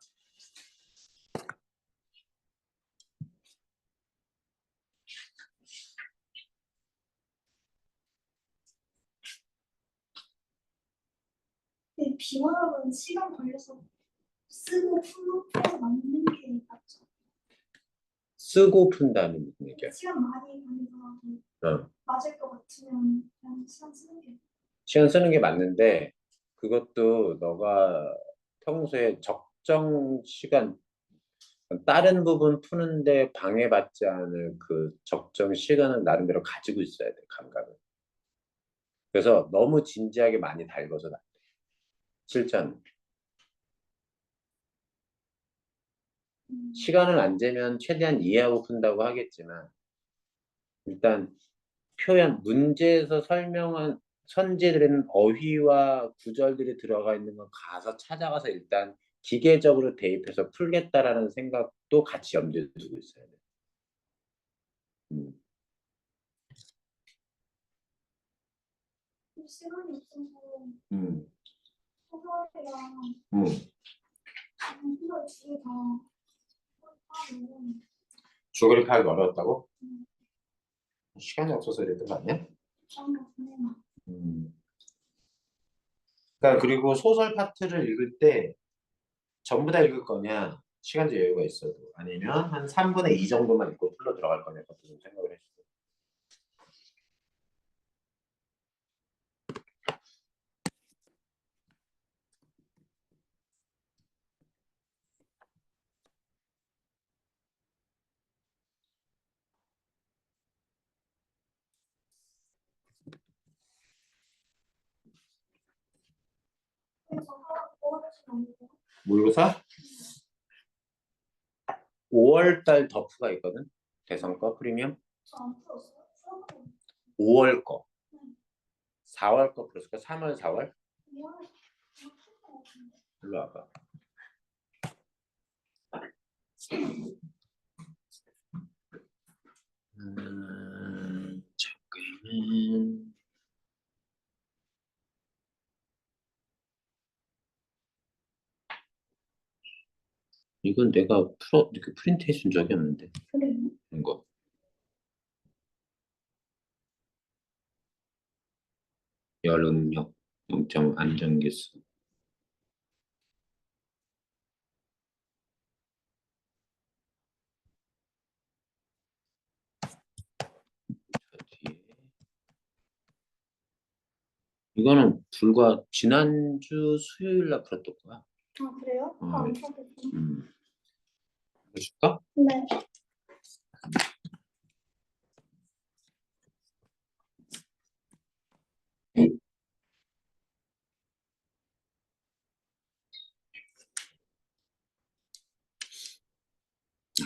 근데 비원학은 시간 걸려서 쓰고 풀어서 만드는 게 낫죠. 쓰고 푼다는 무슨 얘기야? 시간 많이 걸리더라도 어. 맞을 것 같으면 그냥 시간 쓰는 게. 시간 쓰는 게 맞는데 그것도 너가 평소에 적정 시간 다른 부분 푸는데 방해받지 않을 그 적정 시간을 나름대로 가지고 있어야 돼, 감각을. 그래서 너무 진지하게 많이 달궈서는 안 돼. 실전. 시간을 안 재면 최대한 이해하고 푼다고 하겠지만 일단 표현, 문제에서 설명한 선지들은 어휘와 구절들이 들어가 있는 건 가서 찾아가서 일단 기계적으로 대입해서 풀겠다라는 생각도 같이 염두에 두고 있어야 돼. 음. 시간이 없어서 음. 소설이랑 음. 소설 두개다 하고 줄거리 파악이 어려웠다고? 시간이 없어서 이랬던 거 아니야? 그런 보내나. 음. 그러니까 그리고 소설 파트를 읽을 때 전부 다 읽을 거냐, 시간적 여유가 있어도 아니면 한 3분의 2 정도만 읽고 풀로 들어갈 거냐 그것도 좀 생각을 했어. 그래서 하나 도와주시면 안 돼요? 모의고사 5월 달 더프가 있거든. 대선 거 프리미엄. 저안 풀었어요? 풀어보고 5월 거. 4월 거 풀었을까? 3월, 4월? 미안해. 이거 풀것 같은데. 일로 와봐. 잠깐만. 이건 내가 이렇게 프린트해 준 적이 없는데. 그래요? 이거. 열 응력 0점 안정계수. 저 뒤에. 이거는 불과 지난주 수요일 날 풀었던 거야. 아 그래요? 어, 안 풀었구나. 해줄까? 네.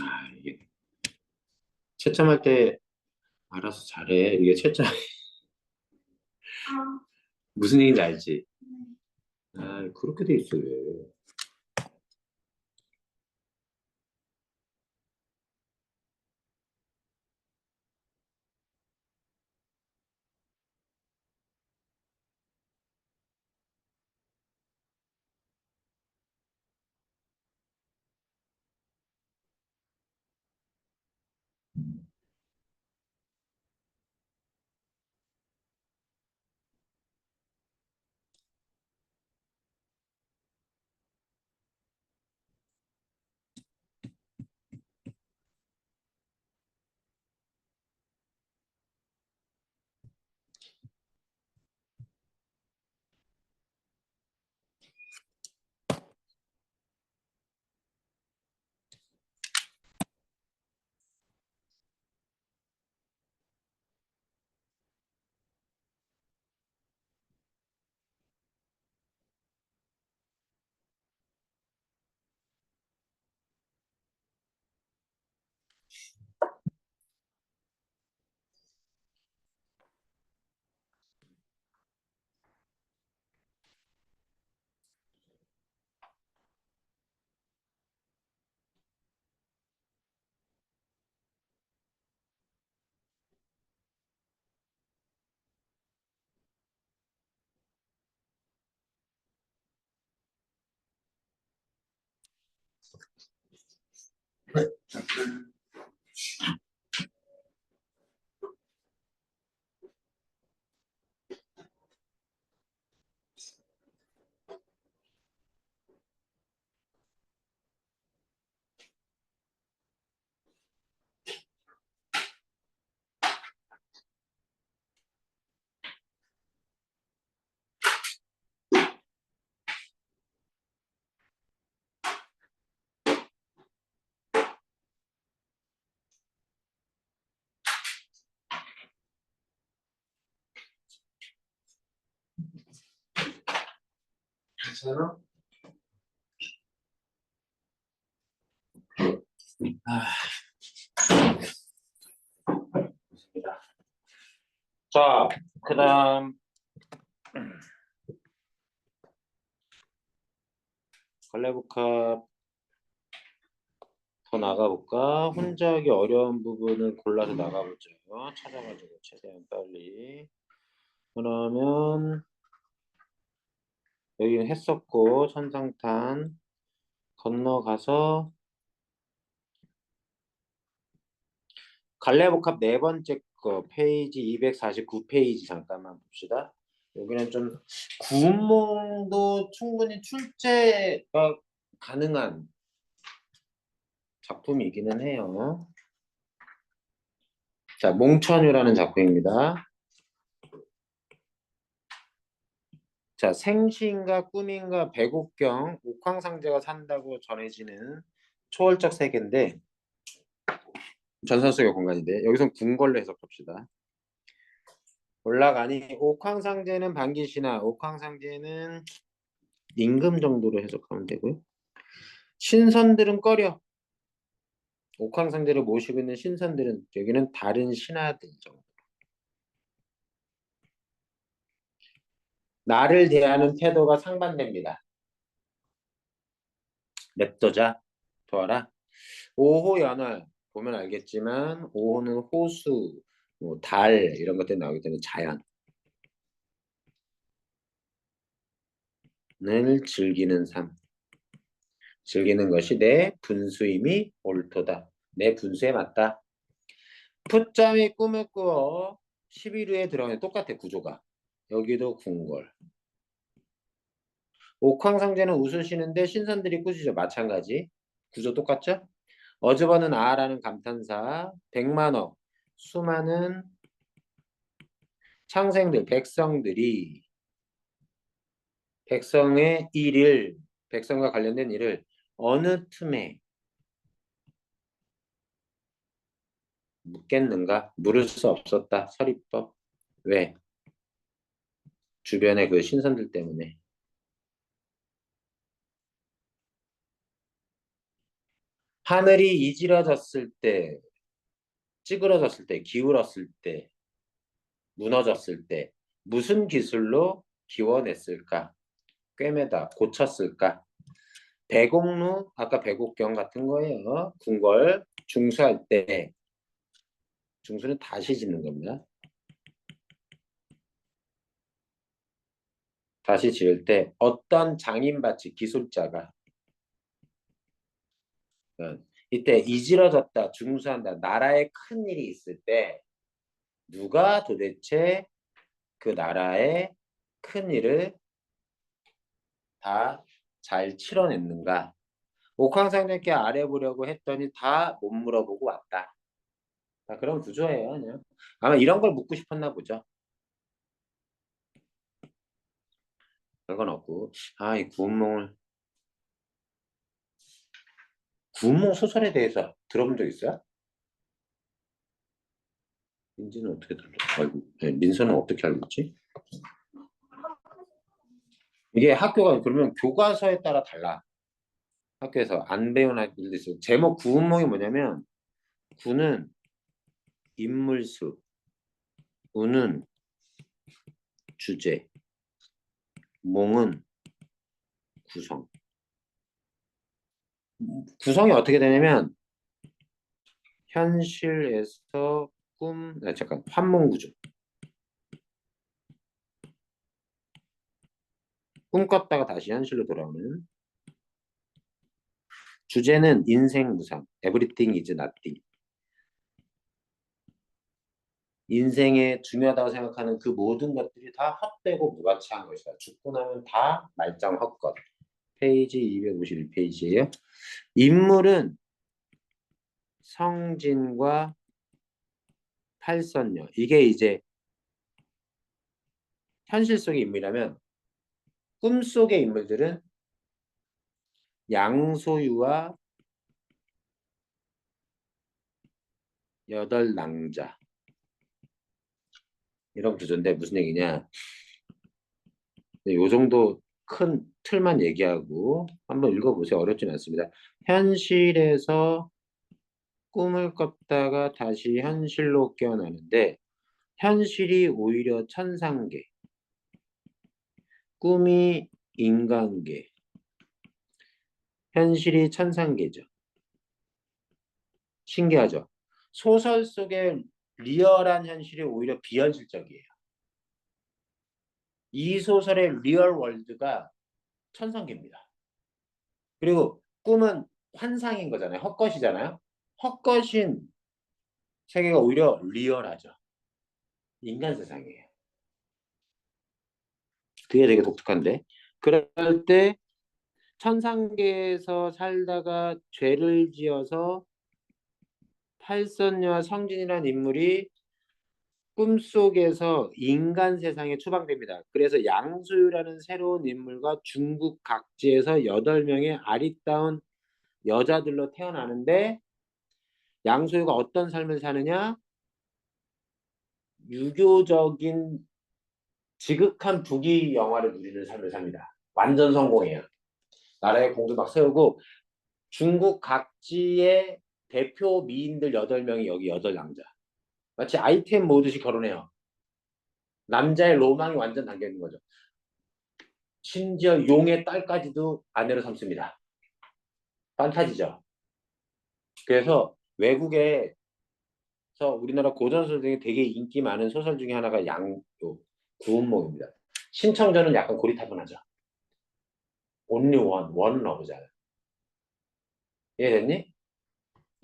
아, 이게 채점할 때 알아서 잘해. 이게 채점 아 무슨 얘기인지 알지? 네. 아, 그렇게 돼 있어, 왜. 괜찮아? 아, 좋습니다. 자, 그다음 걸레복합 더 나가볼까? 혼자 하기 어려운 부분을 골라서 나가보죠. 찾아가지고 최대한 빨리. 그러면 여기는 했었고 선상탄 건너가서 갈래복합 네 번째 거 페이지 249페이지 잠깐만 봅시다. 여기는 좀 구운몽도 충분히 출제가 가능한 작품이기는 해요. 자, 몽천유라는 작품입니다. 자, 생시인가 꿈인가 백옥경 옥황상제가 산다고 전해지는 초월적 세계인데 전설 속의 공간인데 여기서 궁궐로 해석합시다. 올라가니 옥황상제는 반기시나 옥황상제는 임금 정도로 해석하면 되고요. 신선들은 꺼려. 옥황상제를 모시고 있는 신선들은 여기는 다른 신하들 정도. 나를 대하는 태도가 상반됩니다. 냅둬자. 둬라. 오호 연월 보면 알겠지만 오호는 호수, 뭐 달 이런 것들이 나오기 때문에 자연을 즐기는 삶. 즐기는 것이 내 분수임이 옳도다. 내 분수에 맞다. 풋잠이 꿈을 꾸어 11위에 들어가는 똑같아 구조가. 여기도 궁궐. 옥황상제는 웃으시는데 신선들이 꾸짖어. 마찬가지. 구조 똑같죠? 어즈버는 아라는 감탄사. 백만억. 수많은 창생들, 백성들이 백성의 일을, 백성과 관련된 일을 어느 틈에 묻겠는가? 물을 수 없었다. 서리법. 왜? 주변의 그 신선들 때문에. 하늘이 이질어졌을 때, 찌그러졌을 때, 기울었을 때, 무너졌을 때 무슨 기술로 기워냈을까? 꿰매다, 고쳤을까? 배곡루, 아까 배곡경 같은 거예요. 궁궐, 중수할 때, 중수는 다시 짓는 겁니다. 다시 지을 때 어떤 장인밭이 기술자가 이때 이지러졌다, 중수한다, 나라에 큰 일이 있을 때 누가 도대체 그 나라의 큰 일을 다 잘 치러냈는가? 옥황상제께 아뢰보려고 했더니 다 못 물어보고 왔다. 그런 구조예요, 그냥. 아마 이런 걸 묻고 싶었나 보죠. 별건 없고. 이 구운몽 소설에 대해서 들어본 적 있어요? 민지는 어떻게 알고, 민서는 어떻게 알고 있지? 이게 학교가 그러면 교과서에 따라 달라. 학교에서 안 배운 아이들도 있어요. 제목 구운몽이 뭐냐면 구는 인물수, 우는 주제, 몽은 구성. 구성이 어떻게 되냐면 현실에서 잠깐 환몽 구조. 꿈꿨다가 다시 현실로 돌아오는. 주제는 인생 무상. Everything is nothing. 인생에 중요하다고 생각하는 그 모든 것들이 다 헛되고 무가치한 것이다. 죽고 나면 다 말짱 헛것. 페이지 251페이지예요. 인물은 성진과 팔선녀. 이게 이제 현실 속의 인물이라면 꿈속의 인물들은 양소유와 여덟 낭자. 이런 구조인데 무슨 얘기냐. 요 정도 큰 틀만 얘기하고 한번 읽어보세요. 어렵진 않습니다. 현실에서 꿈을 꿨다가 다시 현실로 깨어나는데 현실이 오히려 천상계, 꿈이 인간계, 현실이 천상계죠. 신기하죠? 소설 속의 리얼한 현실이 오히려 비현실적이에요. 이 소설의 리얼 월드가 천상계입니다. 그리고 꿈은 환상인 거잖아요. 헛것이잖아요. 헛것인 세계가 오히려 리얼하죠. 인간 세상이에요. 그게 되게 독특한데. 그럴 때 천상계에서 살다가 죄를 지어서 팔선녀와 성진이라는 인물이 꿈속에서 인간 세상에 추방됩니다. 그래서 양소유라는 새로운 인물과 중국 각지에서 8명의 아리따운 여자들로 태어나는데 양소유가 어떤 삶을 사느냐? 유교적인 지극한 부귀 영화를 누리는 삶을 삽니다. 완전 성공해요. 나라의 공도 막 세우고 중국 각지의 대표 미인들 8명이 여기 8남자. 마치 아이템 모드시 결혼해요. 남자의 로망이 완전 담겨있는 거죠. 심지어 용의 딸까지도 아내로 삼습니다. 판타지죠. 그래서 외국에서 우리나라 고전소설 중에 되게 인기 많은 소설 중에 하나가 구운몽입니다. 신청전은 약간 고리타분하죠. only one 러브잖아. 이해됐니?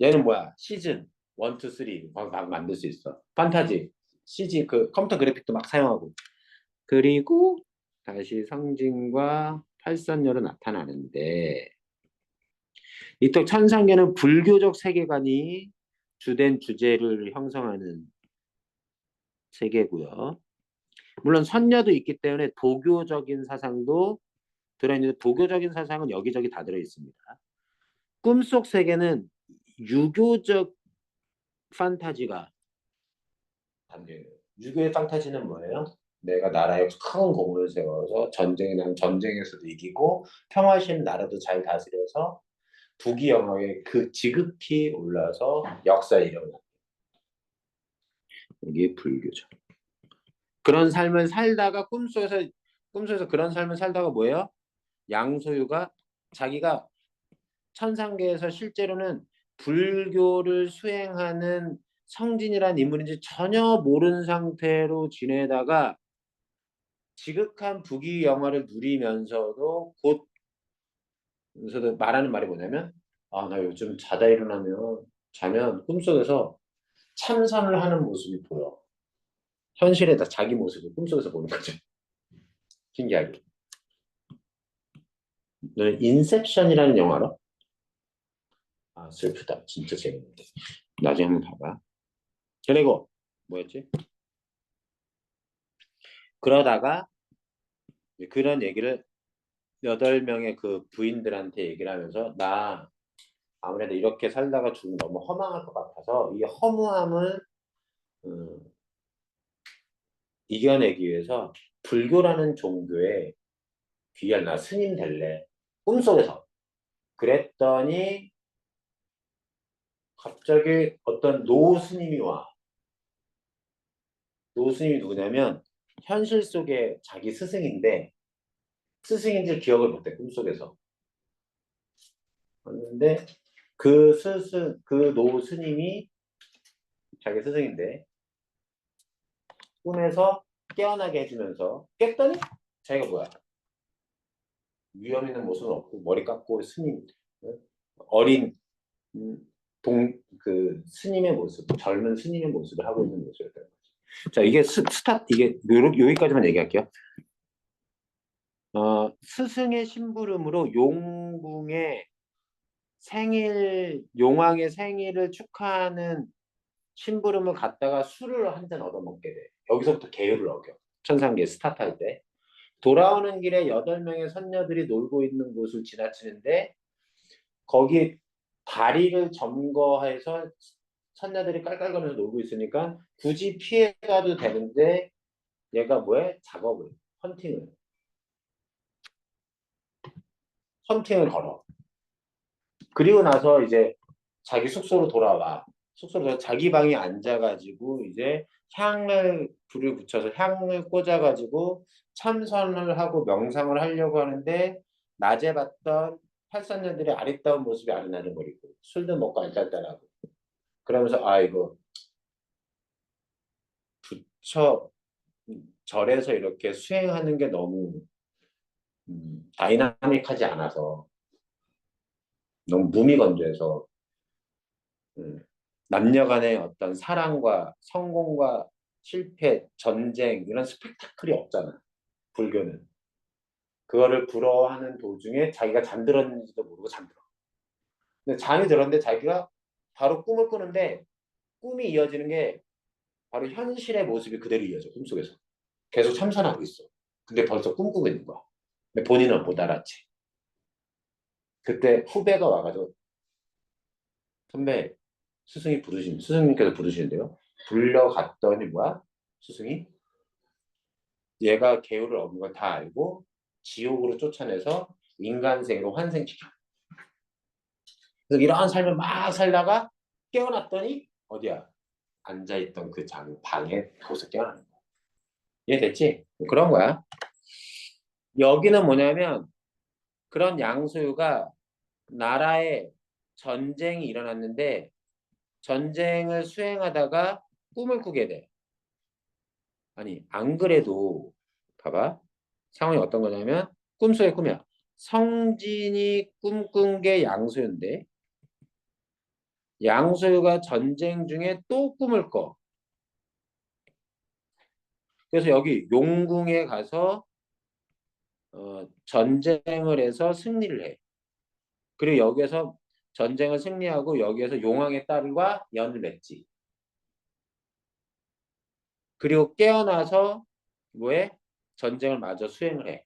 얘는 뭐야? 시즌 1, 2, 3 막 만들 수 있어. 판타지, CG 그 컴퓨터 그래픽도 막 사용하고. 그리고 다시 성진과 팔선녀로 나타나는데 이쪽 천상계는 불교적 세계관이 주된 주제를 형성하는 세계고요. 물론 선녀도 있기 때문에 도교적인 사상도 들어있는데 도교적인 사상은 여기저기 다 들어있습니다. 꿈속 세계는 유교적 판타지가 담겨요. 유교의 판타지는 뭐예요? 내가 나라에 큰 공을 세워서 전쟁이 나면 전쟁에서도 이기고 평화시인 나라도 잘 다스려서 부귀 영화에 그 지극히 올라서 역사에 이뤄나. 이게 불교죠. 그런 삶을 살다가 꿈속에서 그런 삶을 살다가 뭐예요? 양소유가 자기가 천상계에서 실제로는 불교를 수행하는 성진이라는 인물인지 전혀 모르는 상태로 지내다가 지극한 부귀 영화를 누리면서도 곧 그래서 말하는 말이 뭐냐면 나 요즘 자다 일어나면 자면 꿈속에서 참선을 하는 모습이 보여. 현실에다 자기 모습을 꿈속에서 보는 거죠. 신기하게. 너는 인셉션이라는 영화 알아? 슬프다. 진짜 재밌는데. 나중에 한번 봐봐. 그리고 뭐였지? 그러다가 그런 얘기를 8명의 그 부인들한테 얘기를 하면서 나 아무래도 이렇게 살다가 죽으면 너무 허망할 것 같아서 이 허무함을 이겨내기 위해서 불교라는 종교에 귀한 나 스님 될래. 꿈속에서. 그랬더니 갑자기 어떤 노 스님이 와. 노 스님이 누구냐면 현실 속에 자기 스승인데 스승인지 기억을 못해 꿈속에서. 왔는데 그 노 스님이 자기 스승인데 꿈에서 깨어나게 해주면서 깼더니 자기가 뭐야? 위험 있는 모습은 없고 머리 깎고 스님. 어린 그 스님의 모습, 젊은 스님의 모습을 하고 있는 모습이었던 거죠. 자, 이게 이게 여기까지만 얘기할게요. 스승의 심부름으로 용왕의 생일을 축하하는 심부름을 갖다가 술을 한 잔 얻어먹게 돼. 여기서부터 계율을 어겨. 천상계 스타트할 때. 돌아오는 길에 8명의 선녀들이 놀고 있는 곳을 지나치는데 거기 다리를 점거해서 선녀들이 깔깔거리면서 놀고 있으니까 굳이 피해가도 되는데 얘가 뭐해? 작업을, 헌팅을 걸어. 그리고 나서 이제 자기 숙소로 돌아와. 숙소로 자기 방에 앉아가지고 이제 불을 붙여서 향을 꽂아가지고 참선을 하고 명상을 하려고 하는데 낮에 봤던 팔선녀들의 아리따운 모습이 아른아른거리고 술도 먹고 앉았다라고 그러면서 아 이거 부처 절에서 이렇게 수행하는 게 너무 다이나믹하지 않아서 너무 무미건조해서 남녀 간의 어떤 사랑과 성공과 실패, 전쟁 이런 스펙타클이 없잖아. 불교는. 그거를 부러워하는 도중에 자기가 잠들었는지도 모르고 잠들어. 근데 잠이 들었는데 자기가 바로 꿈을 꾸는데 꿈이 이어지는 게 바로 현실의 모습이 그대로 이어져. 꿈속에서. 계속 참선하고 있어. 근데 벌써 꿈꾸고 있는 거야. 근데 본인은 못 알았지. 그때 후배가 와가지고 선배 스승님께서 부르시는데요. 불러갔더니 뭐야? 스승이 얘가 계율을 얻는 걸 다 알고 지옥으로 쫓아내서 인간생으로 환생시켜. 그래서 이러한 삶을 막 살다가 깨어났더니 어디야? 앉아있던 그 방에 거기서 깨어나는 거야. 이해됐지? 그런 거야. 여기는 뭐냐면 그런 양소유가 나라에 전쟁이 일어났는데 전쟁을 수행하다가 꿈을 꾸게 돼. 아니 안 그래도 봐봐. 상황이 어떤 거냐면 꿈속의 꿈이야. 성진이 꿈꾼 게 양소유인데 양소유가 전쟁 중에 또 꿈을 꿔. 그래서 여기 용궁에 가서 전쟁을 해서 승리를 해. 그리고 여기에서 전쟁을 승리하고 여기에서 용왕의 딸과 연을 맺지. 그리고 깨어나서 뭐해? 전쟁을 마저 수행을 해.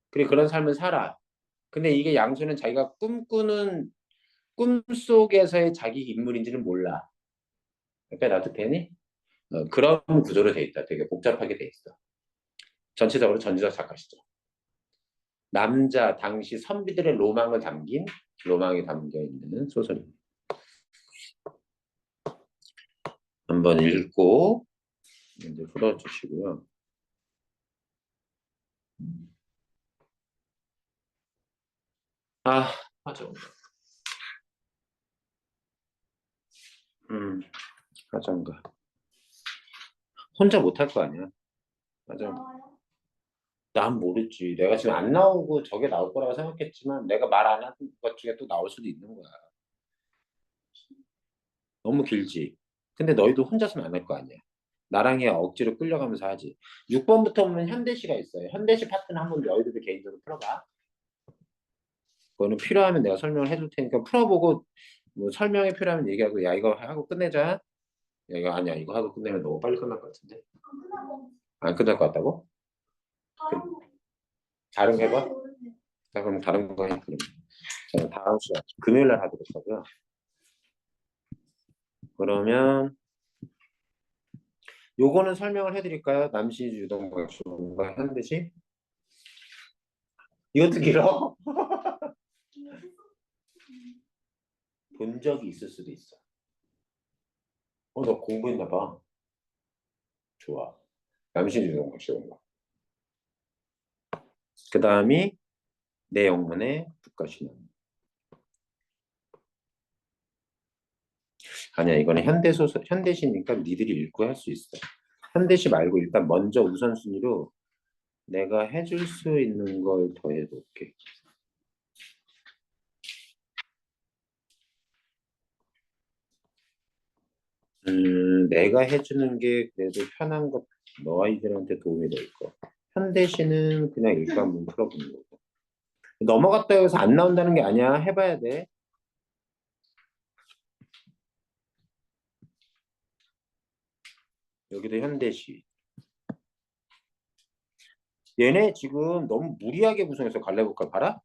그리고 그런 삶을 살아. 근데 이게 양수는 자기가 꿈꾸는 꿈속에서의 자기 인물인지는 몰라. 그러니까 나도 되니? 그런 구조로 돼 있다. 되게 복잡하게 돼 있어. 전체적으로 전지적 작가시죠. 남자 당시 선비들의 로망이 담겨 있는 소설입니다. 한번 읽고 이제 풀어주시고요. 맞아. 하자인가. 혼자 못할 거 아니야. 맞아. 나와요? 난 모르지. 내가 지금 안 나오고 저게 나올 거라고 생각했지만 내가 말 안 한 것 중에 또 나올 수도 있는 거야. 너무 길지. 근데 너희도 혼자서는 안 할 거 아니야. 나랑 해 억지로 끌려가면서 하지. 6번부터 보면 현대시가 있어요. 현대시 파트는 한번 너희들도 개인적으로 풀어봐. 그거는 필요하면 내가 설명을 해줄 테니까 풀어보고 뭐 설명이 필요하면 얘기하고 야 이거 하고 끝내자. 야 이거 아니야 이거 하고 끝내면 너무 빨리 끝날 것 같은데. 안 끝나고 안 끝날 것 같다고? 다른 거 다른 거 잘 해봐. 모르겠어요. 자 그럼 다른 거 해. 그럼 자, 다음 시간 금요일 날 하기로 했고요. 그러면 요거는 설명을 해드릴까요? 남시 유동과 현대시? 이것도 길어? 본 적이 있을 수도 있어. 너 공부했나 봐. 좋아. 남시 유동과 시험과. 그 다음이 내 영문의 국가신앙. 아니야, 이거는 현대시니까 니들이 읽고 할 수 있어. 현대시 말고 일단 먼저 우선순위로 내가 해줄 수 있는 걸 더해볼게. 내가 해주는 게 그래도 편한 것, 너 아이들한테 도움이 될 거. 현대시는 그냥 일과문 풀어보는 거고. 넘어갔다 해서 안 나온다는 게 아니야. 해봐야 돼. 여기도 현대시. 얘네 지금 너무 무리하게 구성해서 갈래볼까 봐라.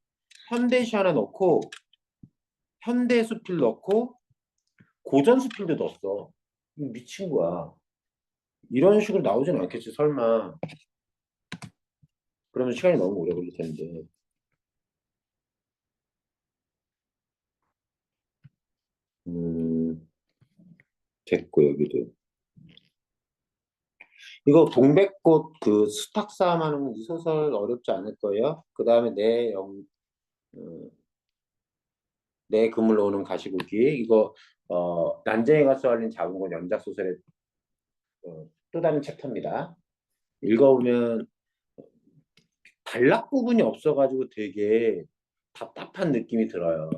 현대시 하나 넣고 현대수필 넣고 고전수필도 넣었어. 이거 미친 거야. 이런 식으로 나오진 않겠지 설마. 그러면 시간이 너무 오래 걸릴 텐데. 음, 됐고 여기도. 이거 동백꽃 그 수탉싸움 하는 이 소설 어렵지 않을 거예요. 그 다음에 어, 내 그물로 오는 가시고기 이거 난쟁이가 쏘아올린 자궁권 연작 소설의 또 다른 챕터입니다. 읽어보면 단락 부분이 없어가지고 되게 답답한 느낌이 들어요.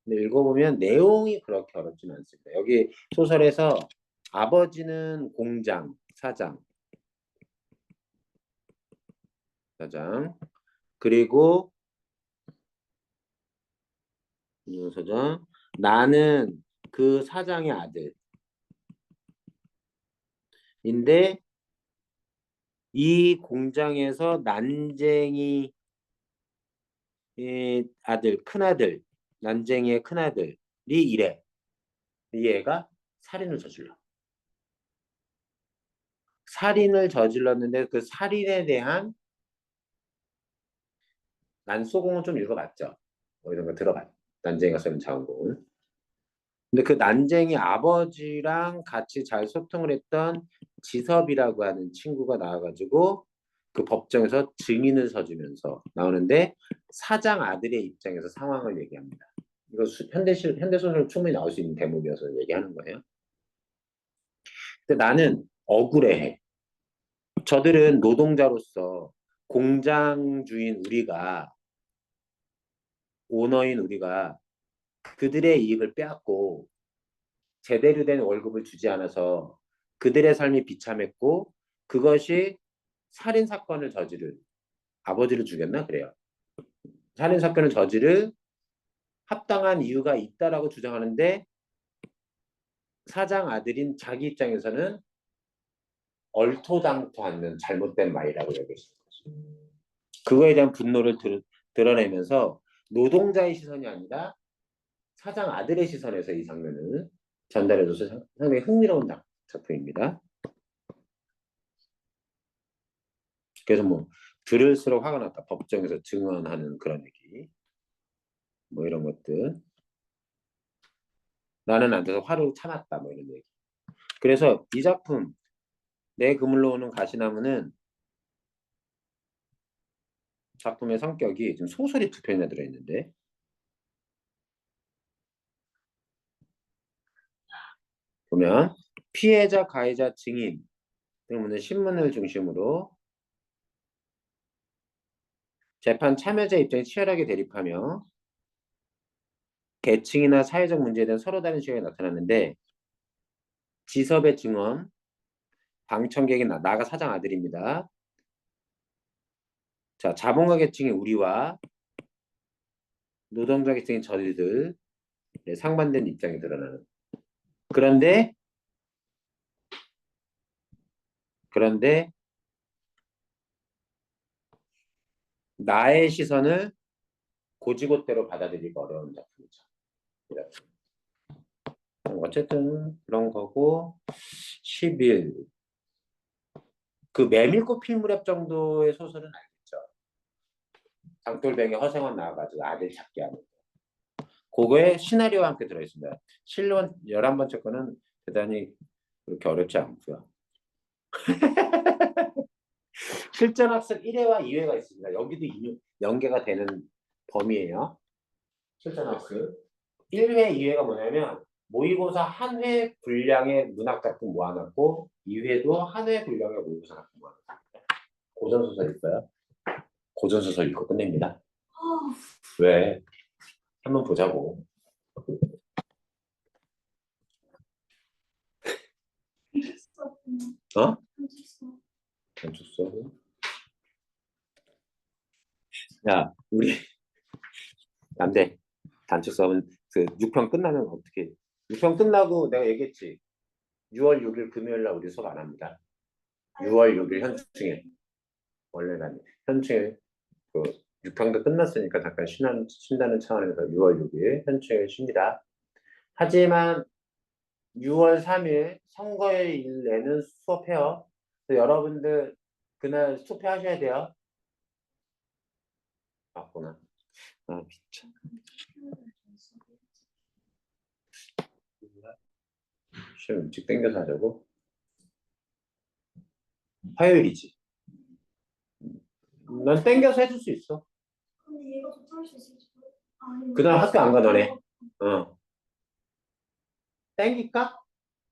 근데 읽어보면 내용이 그렇게 어렵진 않습니다. 여기 소설에서 아버지는 공장, 사장, 그리고 사장, 나는 그 사장의 아들인데 이 공장에서 난쟁이 아들, 큰아들, 난쟁이의 큰아들이 이래. 이 애가 살인을 저질러. 살인을 저질렀는데 그 살인에 대한 난소공은 좀 읽어봤죠. 뭐 이런 거 들어봤. 난쟁이가 쓰는 자원공은. 근데 그 난쟁이 아버지랑 같이 잘 소통을 했던 지섭이라고 하는 친구가 나와가지고 그 법정에서 증인을 서주면서 나오는데 사장 아들의 입장에서 상황을 얘기합니다. 이거 현대소설 충분히 나올 수 있는 대목이어서 얘기하는 거예요. 근데 나는 억울해해. 저들은 노동자로서 공장 주인 우리가 오너인 우리가 그들의 이익을 빼앗고 제대로 된 월급을 주지 않아서 그들의 삶이 비참했고 그것이 살인 사건을 저지른 아버지를 죽였나 그래요. 살인 사건을 저지를 합당한 이유가 있다라고 주장하는데 사장 아들인 자기 입장에서는 얼토당토 않는 잘못된 말이라고 여겼을 거죠. 그거에 대한 분노를 드러내면서 노동자의 시선이 아니라 사장 아들의 시선에서 이 장면을 전달해줘서 상당히 흥미로운 작품입니다. 그래서 뭐 들을수록 화가 났다. 법정에서 증언하는 그런 얘기. 뭐 이런 것들. 나는 안 돼서 화를 참았다. 뭐 이런 얘기. 그래서 이 작품 내 그물로 오는 가시나무는 작품의 성격이 지금 소설이 2편이나 들어있는데 보면 피해자, 가해자, 증인 등은 신문을 중심으로 재판 참여자 입장이 치열하게 대립하며 계층이나 사회적 문제에 대한 서로 다른 시각이 나타났는데 지섭의 증언, 방청객이 나가 사장 아들입니다. 자, 자본가 계층이 우리와 노동자 계층의 저희들 상반된 입장이 드러나는. 그런데 나의 시선을 고지고대로 받아들이기 어려운 작품이죠. 어쨌든 그런 거고 11. 그 메밀꽃 필무렵 정도의 소설은 알겠죠. 장돌뱅이 허생원 나와가지고 아들 찾게 하는 그거에 시나리오와 함께 들어있습니다. 실론 11번째 거는 대단히 그렇게 어렵지 않고요. 실전학습 1회와 2회가 있습니다. 여기도 연계가 되는 범위예요. 실전학습 1회, 2회가 뭐냐면 모의고사 한 회 분량의 문학작품 모아놨고 2회도 한 회 분량의 모의고사 작품 모아놨습니다. 고전소설 있어요? 고전소설 읽고 끝냅니다. 왜? 한번 보자고. 단축서. 어? 단축서. 단축서. 야, 우리 안 돼. 단축서는 그 6편 끝나면 어떻게? 6편 끝나고 내가 얘기했지. 6월 6일 금요일 날 우리 수업 안 합니다. 6월 6일 현충일. 원래는 현충일 그 6편도 끝났으니까 잠깐 쉰다는 차원에서 6월 6일 현충일 쉽니다. 하지만 6월 3일 선거일에는 수업해요. 그래서 여러분들 그날 투표하셔야 돼요. 맞구나. 아, 미쳐. 시험 일찍 땡겨서 하자고? 화요일이지. 넌 땡겨서 해줄 수 있어. 근데 얘가 도착할 수 있을지 모르. 그날 학교 안 가, 너네. 어. 땡길까?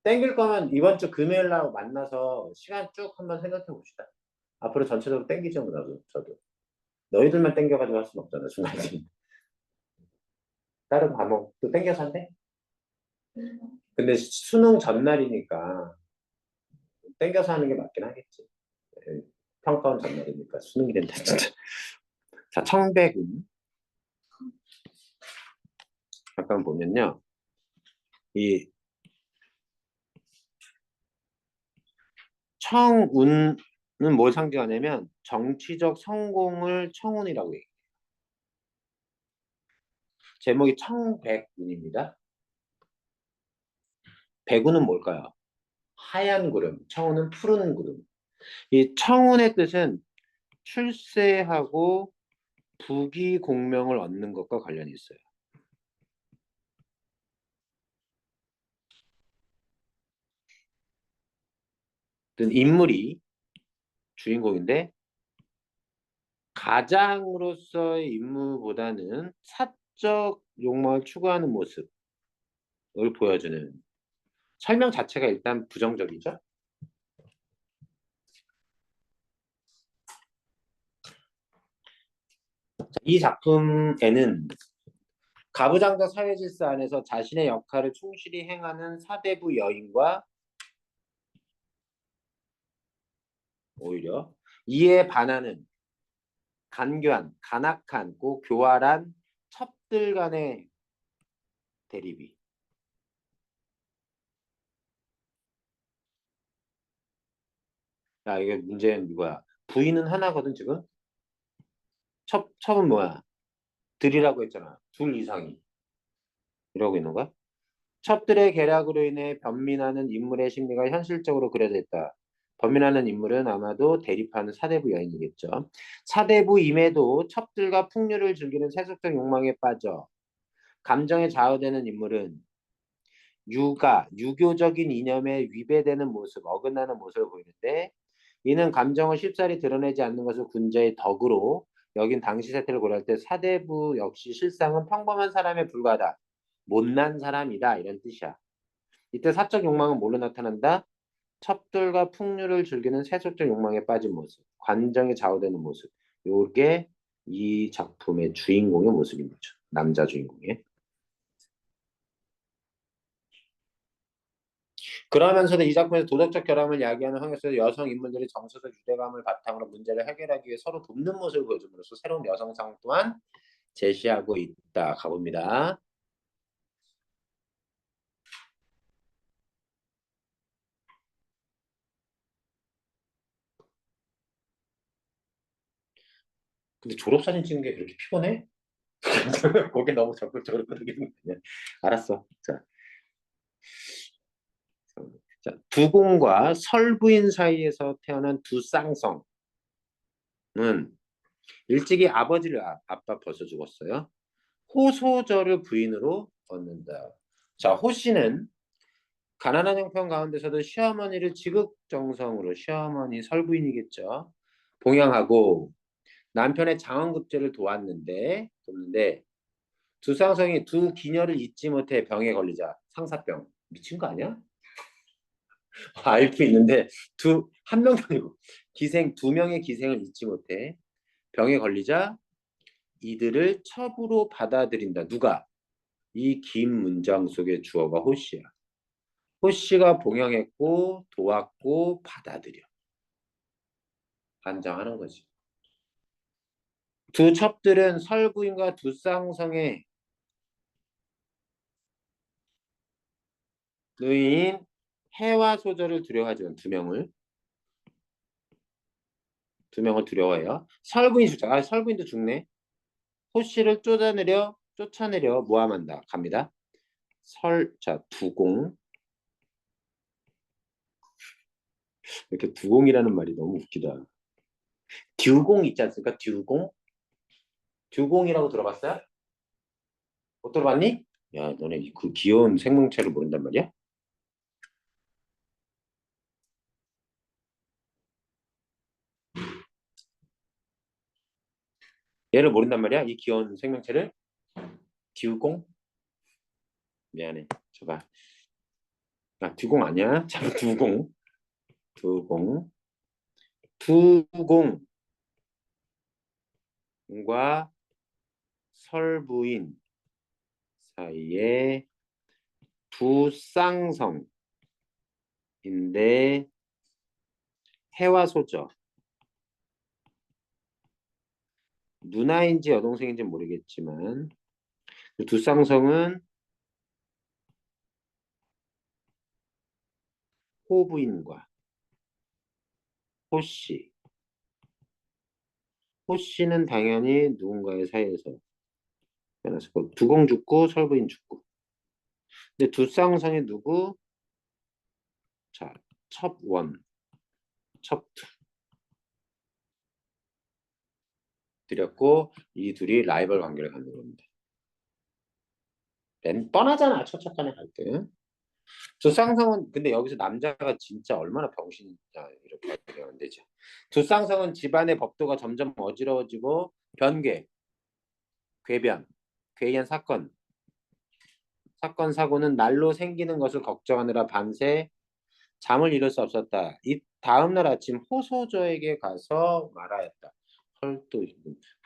땡길 거면 이번 주 금요일 날 만나서 시간 쭉 한번 생각해 봅시다. 앞으로 전체적으로 땡기죠, 뭐, 저도. 너희들만 땡겨가지고 할 수는 없잖아, 중간에. 다른 과목도 땡겨서 한대? 근데 수능 전날이니까 땡겨서 하는 게 맞긴 하겠지. 평가원 전날이니까 수능이 된다, 진짜. 자, 청백은. 잠깐 보면요. 이 청운은 뭘 상징하냐면 정치적 성공을 청운이라고 해요. 제목이 청백운입니다. 백운은 뭘까요? 하얀 구름, 청운은 푸른 구름. 이 청운의 뜻은 출세하고 부귀 공명을 얻는 것과 관련이 있어요. 어떤 인물이 주인공인데 가장으로서의 임무보다는 사적 욕망을 추구하는 모습을 보여주는 설명 자체가 일단 부정적이죠. 이 작품에는 가부장적 사회질서 안에서 자신의 역할을 충실히 행하는 사대부 여인과 오히려 이에 반하는 간교한, 간악한, 교활한 첩들 간의 대립이. 야, 이게 문제는 이거야. 부인은 하나거든, 지금? 첩은 뭐야? 들이라고 했잖아. 둘 이상이. 이러고 있는 거야? 첩들의 계략으로 인해 변민하는 인물의 심리가 현실적으로 그려져 있다. 변민하는 인물은 아마도 대립하는 사대부 여인이겠죠. 사대부임에도 첩들과 풍류를 즐기는 세속적 욕망에 빠져 감정에 좌우되는 인물은 유교적인 이념에 위배되는 모습, 어긋나는 모습을 보이는데 이는 감정을 쉽사리 드러내지 않는 것을 군자의 덕으로 여긴 당시 세태를 고려할 때 사대부 역시 실상은 평범한 사람에 불과하다. 못난 사람이다. 이런 뜻이야. 이때 사적 욕망은 뭘로 나타난다? 첩들과 풍류를 즐기는 세속적 욕망에 빠진 모습, 관정에 좌우되는 모습. 요게 이 작품의 주인공의 모습인 거죠. 남자 주인공의. 그러면서도 이 작품에서 도덕적 결함을 야기하는 환경에서 여성 인물들이 정서적 유대감을 바탕으로 문제를 해결하기 위해 서로 돕는 모습을 보여줌으로써 새로운 여성상 또한 제시하고 있다. 가봅니다. 근데 졸업사진 찍는 게 그렇게 피곤해? 거기에 너무 적극적으로 끄덕이는 거냐? 알았어. 자, 두공과 설부인 사이에서 태어난 두 쌍성은 일찍이 아버지를 아빠 벌써 죽었어요. 호소저를 부인으로 얻는다. 자, 호씨는 가난한 형편 가운데서도 시어머니를 지극정성으로 시어머니 설부인이겠죠. 봉양하고 남편의 장원급제를 돕는데 두 쌍성이 두 기녀를 잊지 못해 병에 걸리자 상사병 미친 거 아니야? 앓고 있는데 한 명도 아니고 두 명의 기생을 잊지 못해 병에 걸리자 이들을 첩으로 받아들인다. 누가? 이 긴 문장 속의 주어가 호시야. 호씨가 봉양했고 도왔고 받아들여. 반장하는 거지. 두 첩들은 설부인과 두쌍성의 누이인 해와 소절을 두려워하지만 두 명을 두려워해요. 설부인 죽자. 설부인도 죽네. 호씨를 쫓아내려 모함한다. 갑니다. 자, 두공. 이렇게 두공이라는 말이 너무 웃기다. 듀공 있지 않습니까? 듀공? 듀공이라고 들어봤어요? 못 들어봤니? 야, 너네 그 귀여운 생명체를 모른단 말이야? 얘를 모른단 말이야? 이 귀여운 생명체를? 듀공? 미안해. 줘봐. 아, 듀공 아니야? 참, 두공. 두공. 두공과 설부인 사이에 두쌍성인데 해와 소죠. 누나인지 여동생인지 모르겠지만 두쌍성은 호부인과 호씨. 호씨는 당연히 누군가의 사이에서 변했을 거고 두공 죽고 설부인 죽고. 근데 두쌍성이 누구? 자, 첩원, 첩투 드렸고 이 둘이 라이벌 관계를 갖는 겁니다. 뻔하잖아. 첫간에 갈 때. 두쌍성은 근데 여기서 남자가 진짜 얼마나 병신이냐 이렇게 하면 되죠. 두쌍성은 집안의 법도가 점점 어지러워지고 변괴, 궤변, 괴이한 사건 사고는 날로 생기는 것을 걱정하느라 밤새 잠을 이룰 수 없었다. 이 다음날 아침 호소저에게 가서 말하였다. 헐,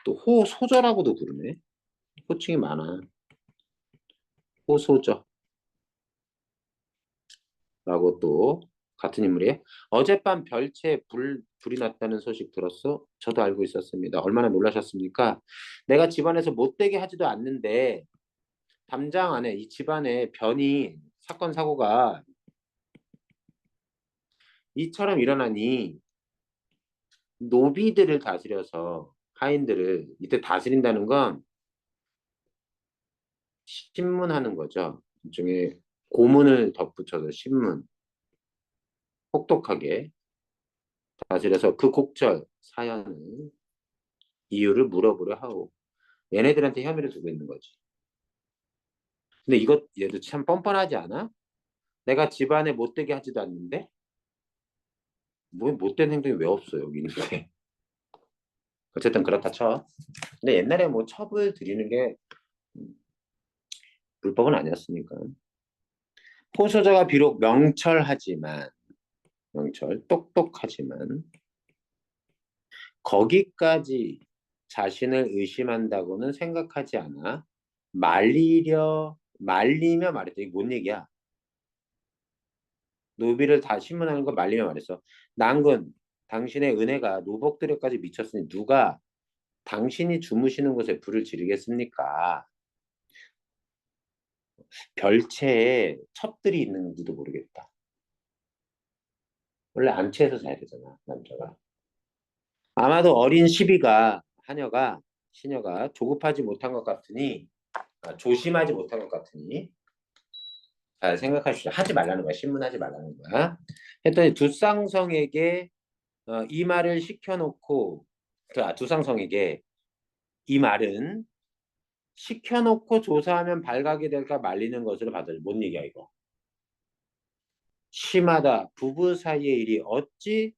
또 호소저라고도 부르네. 호칭이 많아. 호소저. 라고 또 같은 인물이에요. 어젯밤 별채에 불이 났다는 소식 들었어? 저도 알고 있었습니다. 얼마나 놀라셨습니까? 내가 집안에서 못되게 하지도 않는데 담장 안에 이 집안에 변이 사건 사고가 이처럼 일어나니 노비들을 다스려서 하인들을 이때 다스린다는 건 신문하는 거죠. 일종의 고문을 덧붙여서 신문 혹독하게 다스려서 그 곡절 사연을 이유를 물어보려 하고 얘네들한테 혐의를 두고 있는 거지. 근데 이것 얘도 참 뻔뻔하지 않아? 내가 집안에 못되게 하지도 않는데 뭐 못된 행동이 왜 없어 여기 있는데. 어쨌든 그렇다 쳐. 근데 옛날에 뭐 첩을 드리는 게 불법은 아니었으니까. 호소자가 비록 똑똑하지만 거기까지 자신을 의심한다고는 생각하지 않아. 말리며 말했더니 뭔 얘기야? 노비를 다 신문하는 거 말리며 말했어. 난군 당신의 은혜가 노복들에까지 미쳤으니 누가 당신이 주무시는 곳에 불을 지르겠습니까? 별채에 첩들이 있는지도 모르겠다. 원래 안채에서 자야 되잖아, 남자가. 아마도 어린 시녀가 조급하지 못한 것 같으니, 조심하지 못한 것 같으니, 잘 생각하시죠. 하지 말라는 거야. 신문하지 말라는 거야. 했더니 두쌍성에게 이 말을 시켜놓고, 두쌍성에게 이 말은 시켜놓고 조사하면 발각이 될까 말리는 것으로 받아들여. 뭔 얘기야, 이거? 심하다. 부부 사이의 일이 어찌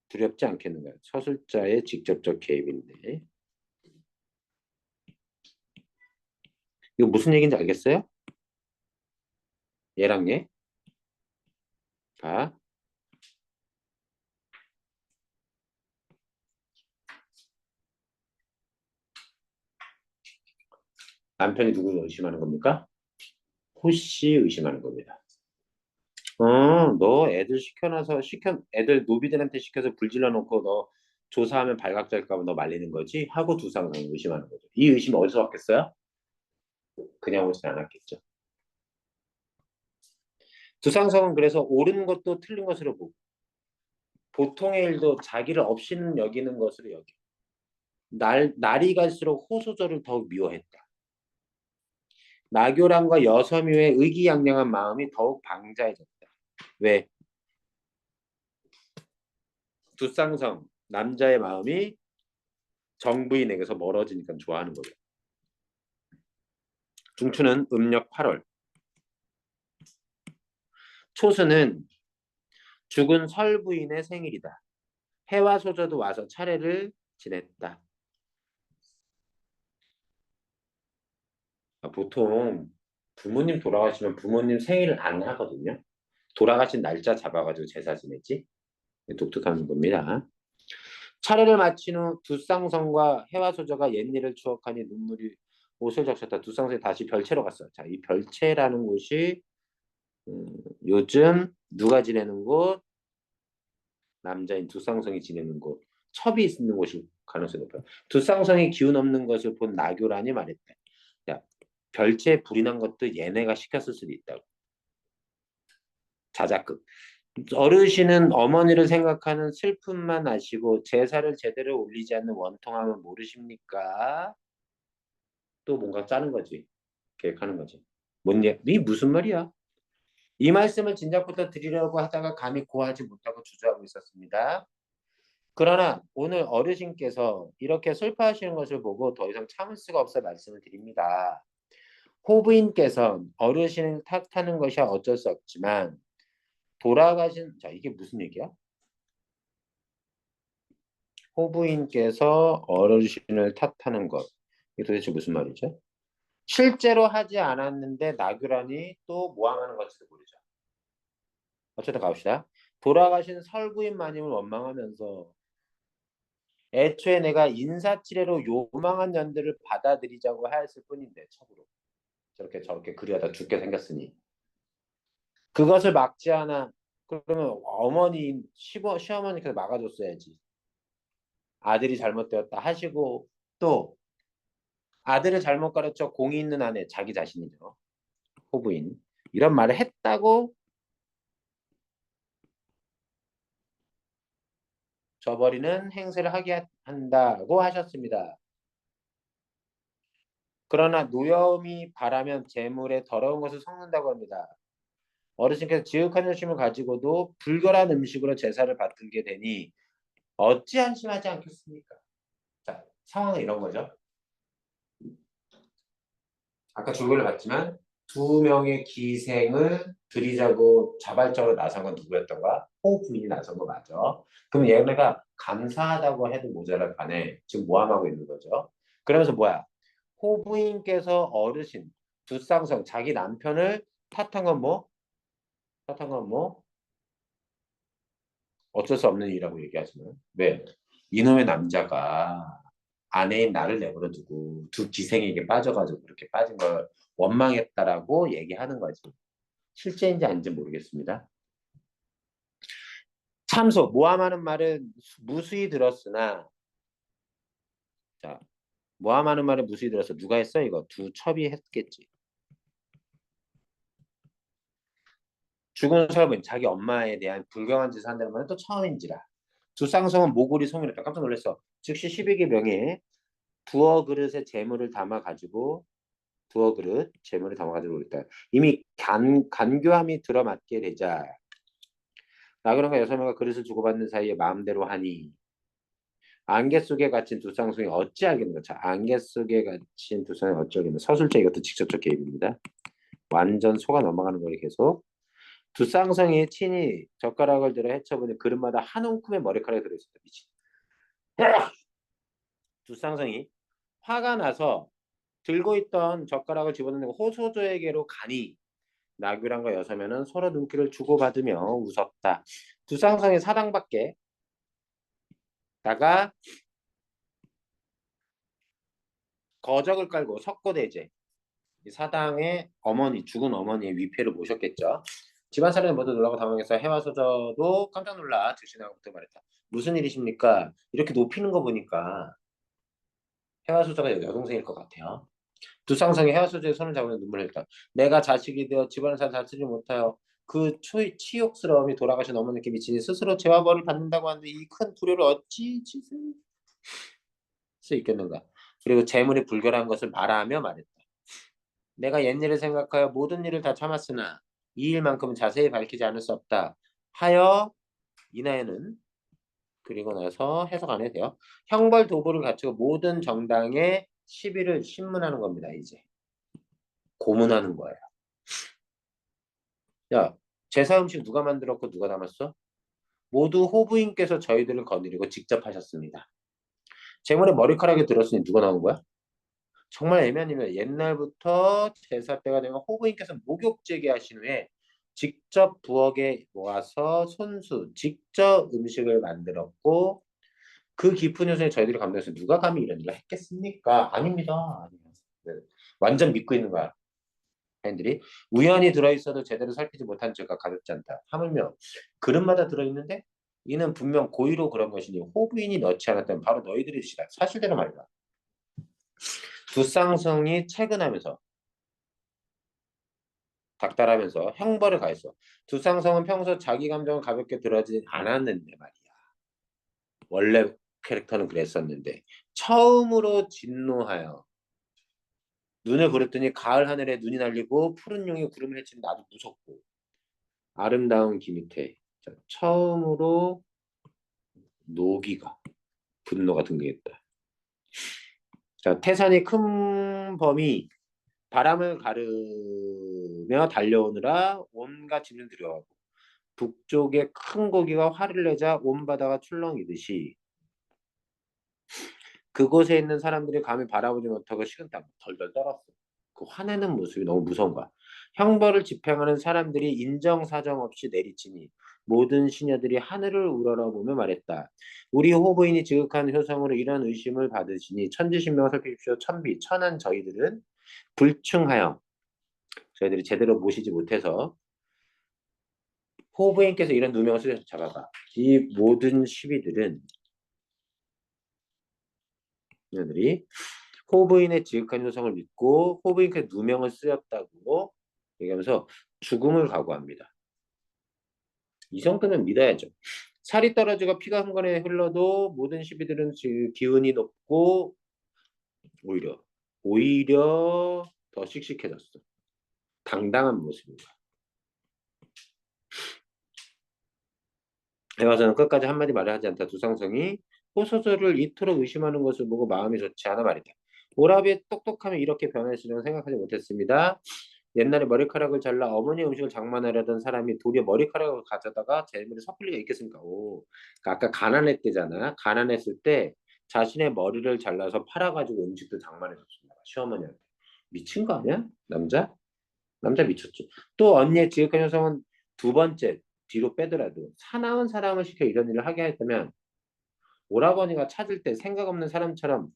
두렵지 않겠는가? 서술자의 직접적 개입인데. 이거 무슨 얘기인지 알겠어요? 얘랑 얘? 봐. 남편이 누구를 의심하는 겁니까? 혹시 의심하는 겁니다. 너 애들 애들 노비들한테 시켜서 불질러 놓고 너 조사하면 발각될까 봐 너 말리는 거지? 하고 두상성이 의심하는 거죠. 이 의심이 어디서 왔겠어요? 그냥 오진 않았겠죠. 두상성은 그래서 옳은 것도 틀린 것으로 보고 보통의 일도 자기를 없이는 여기는 것으로 여겨. 날이 갈수록 호소저를 더욱 미워했다. 나교란과 여섬유의 의기양양한 마음이 더욱 방자해졌다. 왜? 두쌍성 남자의 마음이 정부인에게서 멀어지니까 좋아하는 거예요. 중추는 음력 8월. 초수는 죽은 설부인의 생일이다. 해와 소저도 와서 차례를 지냈다. 보통 부모님 돌아가시면 부모님 생일을 안 하거든요. 돌아가신 날짜 잡아가지고 제사 지내지. 독특한 겁니다. 차례를 마친 후 두쌍성과 해와소저가 옛일을 추억하니 눈물이 옷을 적셨다. 두쌍성이 다시 별채로 갔어요. 자, 이 별채라는 곳이 요즘 누가 지내는 곳? 남자인 두쌍성이 지내는 곳. 첩이 있는 곳일 가능성이 높아요. 두쌍성이 기운 없는 것을 본 나교란이 말했다. 야, 별채에 불이 난 것도 얘네가 시켰을 수도 있다고. 자작극. 어르신은 어머니를 생각하는 슬픔만 아시고 제사를 제대로 올리지 않는 원통함은 모르십니까? 또 뭔가 짜는 거지. 계획하는 거지. 이 무슨 말이야? 이 말씀을 진작부터 드리려고 하다가 감히 고하지 못하고 주저하고 있었습니다. 그러나 오늘 어르신께서 이렇게 슬퍼하시는 것을 보고 더 이상 참을 수가 없어 말씀을 드립니다. 호부인께서 어르신을 탓하는 것이 어쩔 수 없지만 자, 이게 무슨 얘기야? 호부인께서 어르신을 탓하는 것. 이게 도대체 무슨 말이죠? 실제로 하지 않았는데 나규란이 또 모함하는 것을 모르죠. 어쨌든 가봅시다. 돌아가신 설부인 마님을 원망하면서 애초에 내가 인사치레로 요망한 년들을 받아들이자고 하였을 뿐인데 첩으로 저렇게 그리하다 죽게 생겼으니 그것을 막지 않아. 그러면 시어머니께서 막아줬어야지. 아들이 잘못되었다 하시고 또 아들을 잘못 가르쳐 공이 있는 아내 자기 자신이죠. 호부인 이런 말을 했다고 저버리는 행세를 하게 한다고 하셨습니다. 그러나 노여움이 바라면 재물에 더러운 것을 섞는다고 합니다. 어르신께서 지극한 열심을 가지고도 불결한 음식으로 제사를 받들게 되니 어찌 안심하지 않겠습니까? 자, 상황은 이런 거죠. 아까 줄거리를 봤지만 두 명의 기생을 들이자고 자발적으로 나선 건 누구였던가? 호 부인이 나선 거 맞아. 그럼 얘네가 감사하다고 해도 모자랄 판에 지금 모함하고 있는 거죠. 그러면서 뭐야? 호 부인께서 어르신 두쌍성 자기 남편을 탓한 건 뭐? 탓한 건 뭐? 어쩔 수 없는 일이라고 얘기하지만 왜? 이놈의 남자가 아내인 나를 내버려 두고 두 기생에게 빠져가지고 그렇게 빠진 걸 원망했다라고 얘기하는 거지. 실제인지 아닌지 모르겠습니다. 참소, 모함하는 말은 무수히 들었으나 자, 모함하는 말은 무수히 들었어. 누가 했어? 이거 두 첩이 했겠지. 죽은 설부인 자기 엄마에 대한 불경한 짓을 한다는 말은 또 처음인지라. 두 쌍성은 모골이 소멸했다. 깜짝 놀랐어. 즉시 12개 명에 두어 그릇의 재물을 담아가지고 있다. 이미 간교함이 들어맞게 되자 나그네가 여섯 명과 그릇을 주고받는 사이에 마음대로 하니 안개 속에 갇힌 두 쌍둥이 어찌 알겠는가. 자, 안개 속에 갇힌 두 쌍둥이 어찌 알겠는가. 서술자 이것도 직접적 개입입니다. 완전 속아 넘어가는 거예요 계속. 두 쌍둥이 친히 젓가락을 들어 헤쳐보니 그릇마다 한 움큼의 머리카락이 들어있었다. 미친. 두 쌍둥이 화가 나서 들고 있던 젓가락을 집어넣는 호소조에게로 가니 나규란과 여서면은 서로 눈길을 주고받으며 웃었다. 두 쌍둥이 사당밖에 다가 거적을 깔고 석고대제 이 사당의 어머니, 죽은 어머니의 위패를 모셨겠죠. 집안 사람이 모두 놀라고 당황해서 해화소저도 깜짝 놀라 즉시나가부터 말했다. 무슨 일이십니까? 이렇게 높이는 거 보니까 해화소저가 여동생일 것 같아요. 두상성이 해화소저의 손을 잡으며 눈물을 흘렸다. 내가 자식이 되어 집안을 잘 쓰지 못하여 그 치욕스러움이 돌아가신 어머니께 미치니 스스로 죄와 벌을 받는다고 하는데 이 큰 불효를 어찌 짓을 수 있겠는가. 그리고 재물이 불결한 것을 말하며 말했다. 내가 옛일을 생각하여 모든 일을 다 참았으나 이 일만큼은 자세히 밝히지 않을 수 없다. 하여 이나에는 그리고 나서 해석 안 해도 돼요. 형벌 도구를 갖추고 모든 정당에 시비를 신문하는 겁니다. 이제 고문하는 거예요. 야, 제사 음식 누가 만들었고 누가 담았어? 모두 호부인께서 저희들을 거느리고 직접 하셨습니다. 재물에 머리카락이 들었으니 누가 나온 거야? 정말 애매하면 옛날부터 제사 때가 되면 호부인께서 목욕제게 하신 후에 직접 부엌에 모아서 손수 직접 음식을 만들었고 그 깊은 요소에 저희들이 감동해서 누가 감히 이런 일을 했겠습니까? 아닙니다. 아니요. 네. 완전 믿고 있는 거야. 팬들이 우연히 들어있어도 제대로 살피지 못한 죄가 가볍지 않다. 하물며 그릇마다 들어있는데 이는 분명 고의로 그런 것이니 호부인이 넣지 않았다면 바로 너희들이 시다. 사실대로 말이다. 두쌍성이 채근하면서 닥달하면서 형벌을 가했어. 두쌍성은 평소 자기 감정을 가볍게 들어지 않았는데 말이야. 원래 캐릭터는 그랬었는데 처음으로 진노하여 눈을 부렸더니 가을 하늘에 눈이 날리고 푸른 용이 구름을 헤치는 나도 무섭고 아름다운 기밑에 자, 처음으로 노기가 분노가 등장했다. 자, 태산이 큰 범이 바람을 가르며 달려오느라 온갖 짐을 들여가고 북쪽에 큰 고기가 화를 내자 온 바다가 출렁이듯이 그곳에 있는 사람들이 감히 바라보지 못하고 식은땀 덜덜 떨었어. 그 화내는 모습이 너무 무서운 거야. 형벌을 집행하는 사람들이 인정사정 없이 내리치니 모든 시녀들이 하늘을 우러러보며 말했다. 우리 호부인이 지극한 효성으로 이런 의심을 받으시니 천지신명을 살피십시오. 천비, 천한 저희들은 불충하여 저희들이 제대로 모시지 못해서 호부인께서 이런 누명을 쓰셔서 잡아가. 이 모든 시비들은 시녀들이 호부인의 지극한 효성을 믿고 호부인께 누명을 쓰였다고 얘기하면서 죽음을 각오합니다. 이 정도면 믿어야죠. 살이 떨어지고 피가 흥건해 흘러도 모든 시비들은 기운이 높고 오히려 더 씩씩해졌어. 당당한 모습입니다. 해와서는 끝까지 한마디 말을 하지 않다. 두상성이 호소저를 이토록 의심하는 것을 보고 마음이 좋지 않아 말이다. 오라비의 똑똑함이 이렇게 변할 줄은 생각하지 못했습니다. 옛날에 머리카락을 잘라 어머니 음식을 장만하려던 사람이 도리어 머리카락을 가져다가 재물에 섣을 리가 있겠습니까? 오, 그러니까 아까 가난했대잖아. 가난했을 때 자신의 머리를 잘라서 팔아가지고 음식도 장만해줬습니다. 시어머니한테. 미친 거 아니야? 남자? 남자 미쳤죠. 또 언니의 지극한 여성은 두 번째 뒤로 빼더라도 사나운 사람을 시켜 이런 일을 하게 했다면 오라버니가 찾을 때 생각 없는 사람처럼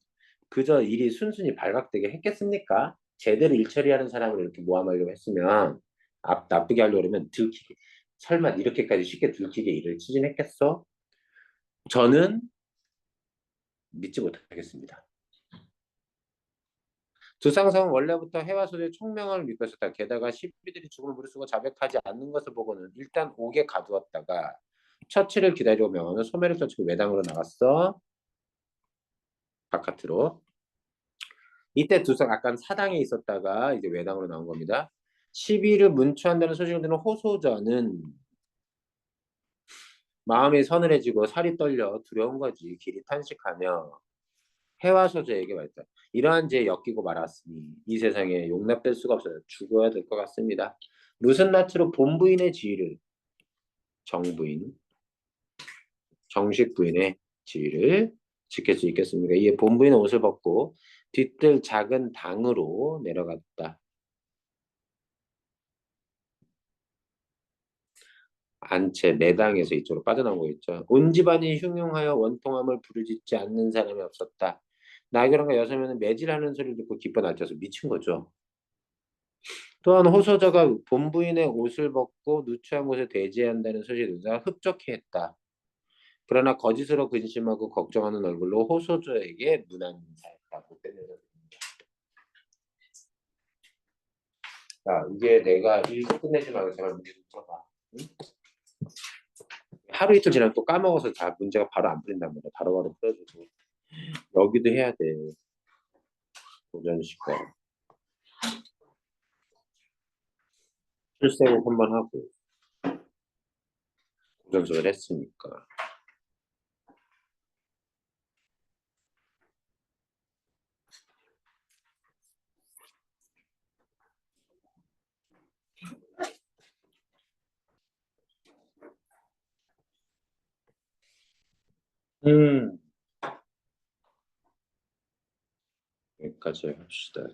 그저 일이 순순히 발각되게 했겠습니까? 제대로 일 처리하는 사람을 이렇게 모함하려고 했으면 나쁘게 하려고 그러면 들키게 설마 이렇게까지 쉽게 들키게 일을 추진했겠어? 저는 믿지 못하겠습니다. 두상성은 원래부터 해와 소재의 총명을 믿고 있었다. 게다가 시비들이 죽음을 무릅쓰고 자백하지 않는 것을 보고는 일단 옥에 가두었다가 처치를 기다리고 명하는 소매를 쫓고 외당으로 나갔어. 바깥으로. 이때 두상 아까 사당에 있었다가 이제 외당으로 나온 겁니다. 시비를 문추한다는 소식을 듣는 호소저는 마음이 서늘해지고 살이 떨려 두려운 거지. 길이 탄식하며 해와 소재에게 말했다. 이러한 죄에 엮이고 말았으니 이 세상에 용납될 수가 없어요. 죽어야 될 것 같습니다. 무슨 낯으로 본부인의 지위를 정부인, 정식 부인의 지위를 지킬 수 있겠습니까? 이에 본부인은 옷을 벗고 뒤뜰 작은 당으로 내려갔다. 안채 내당에서 이쪽으로 빠져나온 거 있죠. 온 집안이 흉흉하여 원통함을 부르짖지 않는 사람이 없었다. 나그랑과 여성은 매질하는 소리를 듣고 기뻐 날뛰어서 미친 거죠. 또한 호소자가 본부인의 옷을 벗고 누추한 곳에 대지한다는 소식을 듣자 흡족해 했다. 그러나 거짓으로 근심하고 걱정하는 얼굴로 호소자에게 문안 인사했다고 빼내서. 자, 이게 내가 읽고 끝내지 말고 제발 문제 좀 풀어봐. 응? 하루 이틀 지나면 또 까먹어서 다 문제가 바로 안 풀린단 말이야. 바로바로 풀어주고. 여기도 해야 돼. 도전식과. 출세곡 한번 하고. 도전식을 했으니까. 여기까지 합시다.